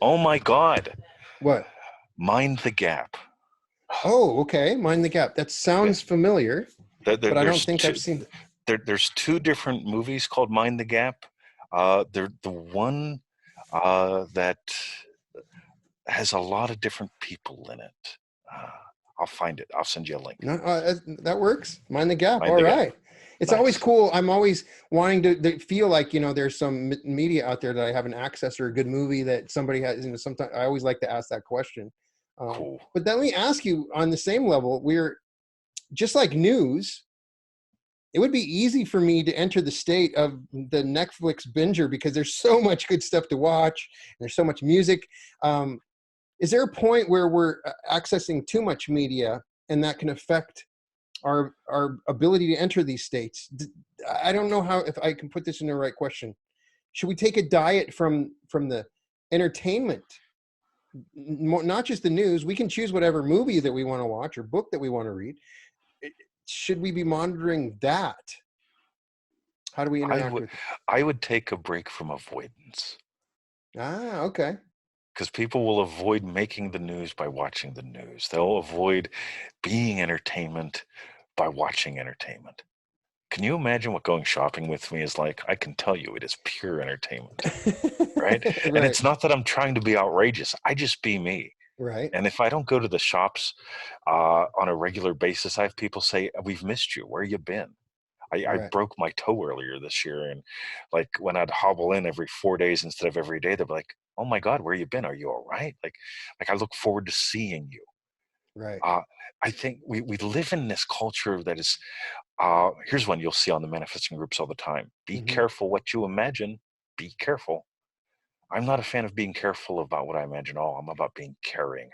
Oh my God.
What?
Mind the Gap.
Oh, okay. Mind the Gap. That sounds familiar, but I don't think I've seen it.
There's two different movies called Mind the Gap. They're the one that has a lot of different people in it. I'll find it. I'll send you a link.
No, that works. Mind the Gap.
All right.
Gap. It's nice. Always cool. I'm always wanting to feel like, there's some media out there that I haven't accessed, or a good movie that somebody has. Sometimes I always like to ask that question.
Cool.
But then let me ask you, on the same level, we're just like news. It would be easy for me to enter the state of the Netflix binger because there's so much good stuff to watch. And there's so much music. Is there a point where we're accessing too much media and that can affect our ability to enter these states? I don't know if I can put this in the right question. Should we take a diet from the entertainment, not just the news? We can choose whatever movie that we want to watch or book that we want to read. Should we be monitoring that? How do we interact with it?
I would take a break from avoidance.
Okay.
Because people will avoid making the news by watching the news. They'll avoid being entertainment by watching entertainment. Can you imagine what going shopping with me is like? I can tell you it is pure entertainment, right?
Right.
And it's not that I'm trying to be outrageous. I just be me.
Right.
And if I don't go to the shops on a regular basis, I have people say, "We've missed you. Where you been?" I
Right.
broke my toe earlier this year, and like when I'd hobble in every 4 days instead of every day, they'd be like, "Oh my God, where you been? Are you all right?" Like I look forward to seeing you.
Right.
I think we live in this culture that is. Here's one you'll see on the manifesting groups all the time. Be careful what you imagine. Be careful. I'm not a fan of being careful about what I imagine. I'm about being caring.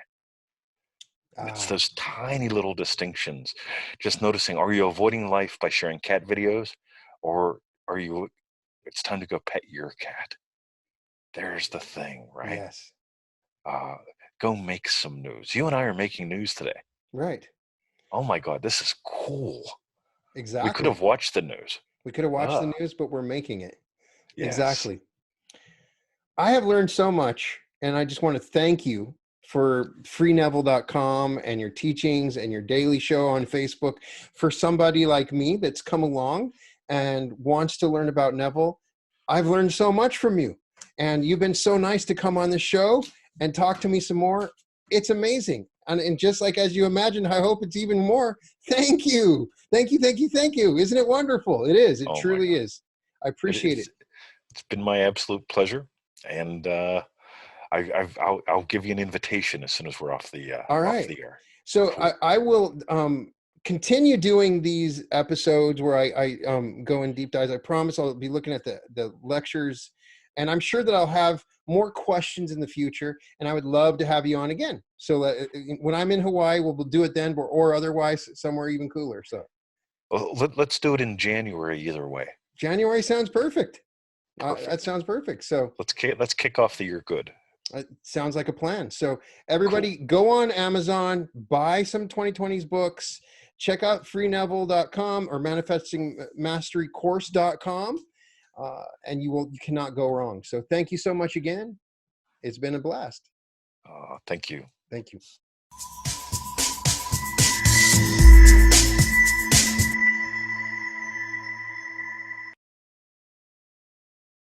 And it's those tiny little distinctions. Just noticing, are you avoiding life by sharing cat videos? Or are you, it's time to go pet your cat. There's the thing, right?
Yes.
Go make some news. You and I are making news today.
Right.
Oh my God, this is cool.
Exactly.
We could have watched the news.
We could have watched the news, but we're making it.
Yes.
Exactly. I have learned so much, and I just want to thank you for freeneville.com and your teachings and your daily show on Facebook. For somebody like me that's come along and wants to learn about Neville, I've learned so much from you. And you've been so nice to come on the show and talk to me some more. It's amazing. And just like as you imagined, I hope it's even more. Thank you. Thank you, thank you, thank you. Isn't it wonderful? It is. It truly is. I appreciate it.
It's been my absolute pleasure. And I'll give you an invitation as soon as we're off the
all right.
off the air.
So cool. I will continue doing these episodes where I go in deep dives. I promise I'll be looking at the lectures, and I'm sure that I'll have more questions in the future, and I would love to have you on again. So when I'm in Hawaii, we'll do it then, or otherwise somewhere even cooler. So
well, let's do it in January either way.
January sounds perfect. That sounds perfect. So
let's kick off the year good.
It sounds like a plan. So everybody go on Amazon, buy some 2020s books, check out freeneville.com or manifestingmasterycourse.com, and you cannot go wrong. So thank you so much again. It's been a blast.
Thank you.
Thank you.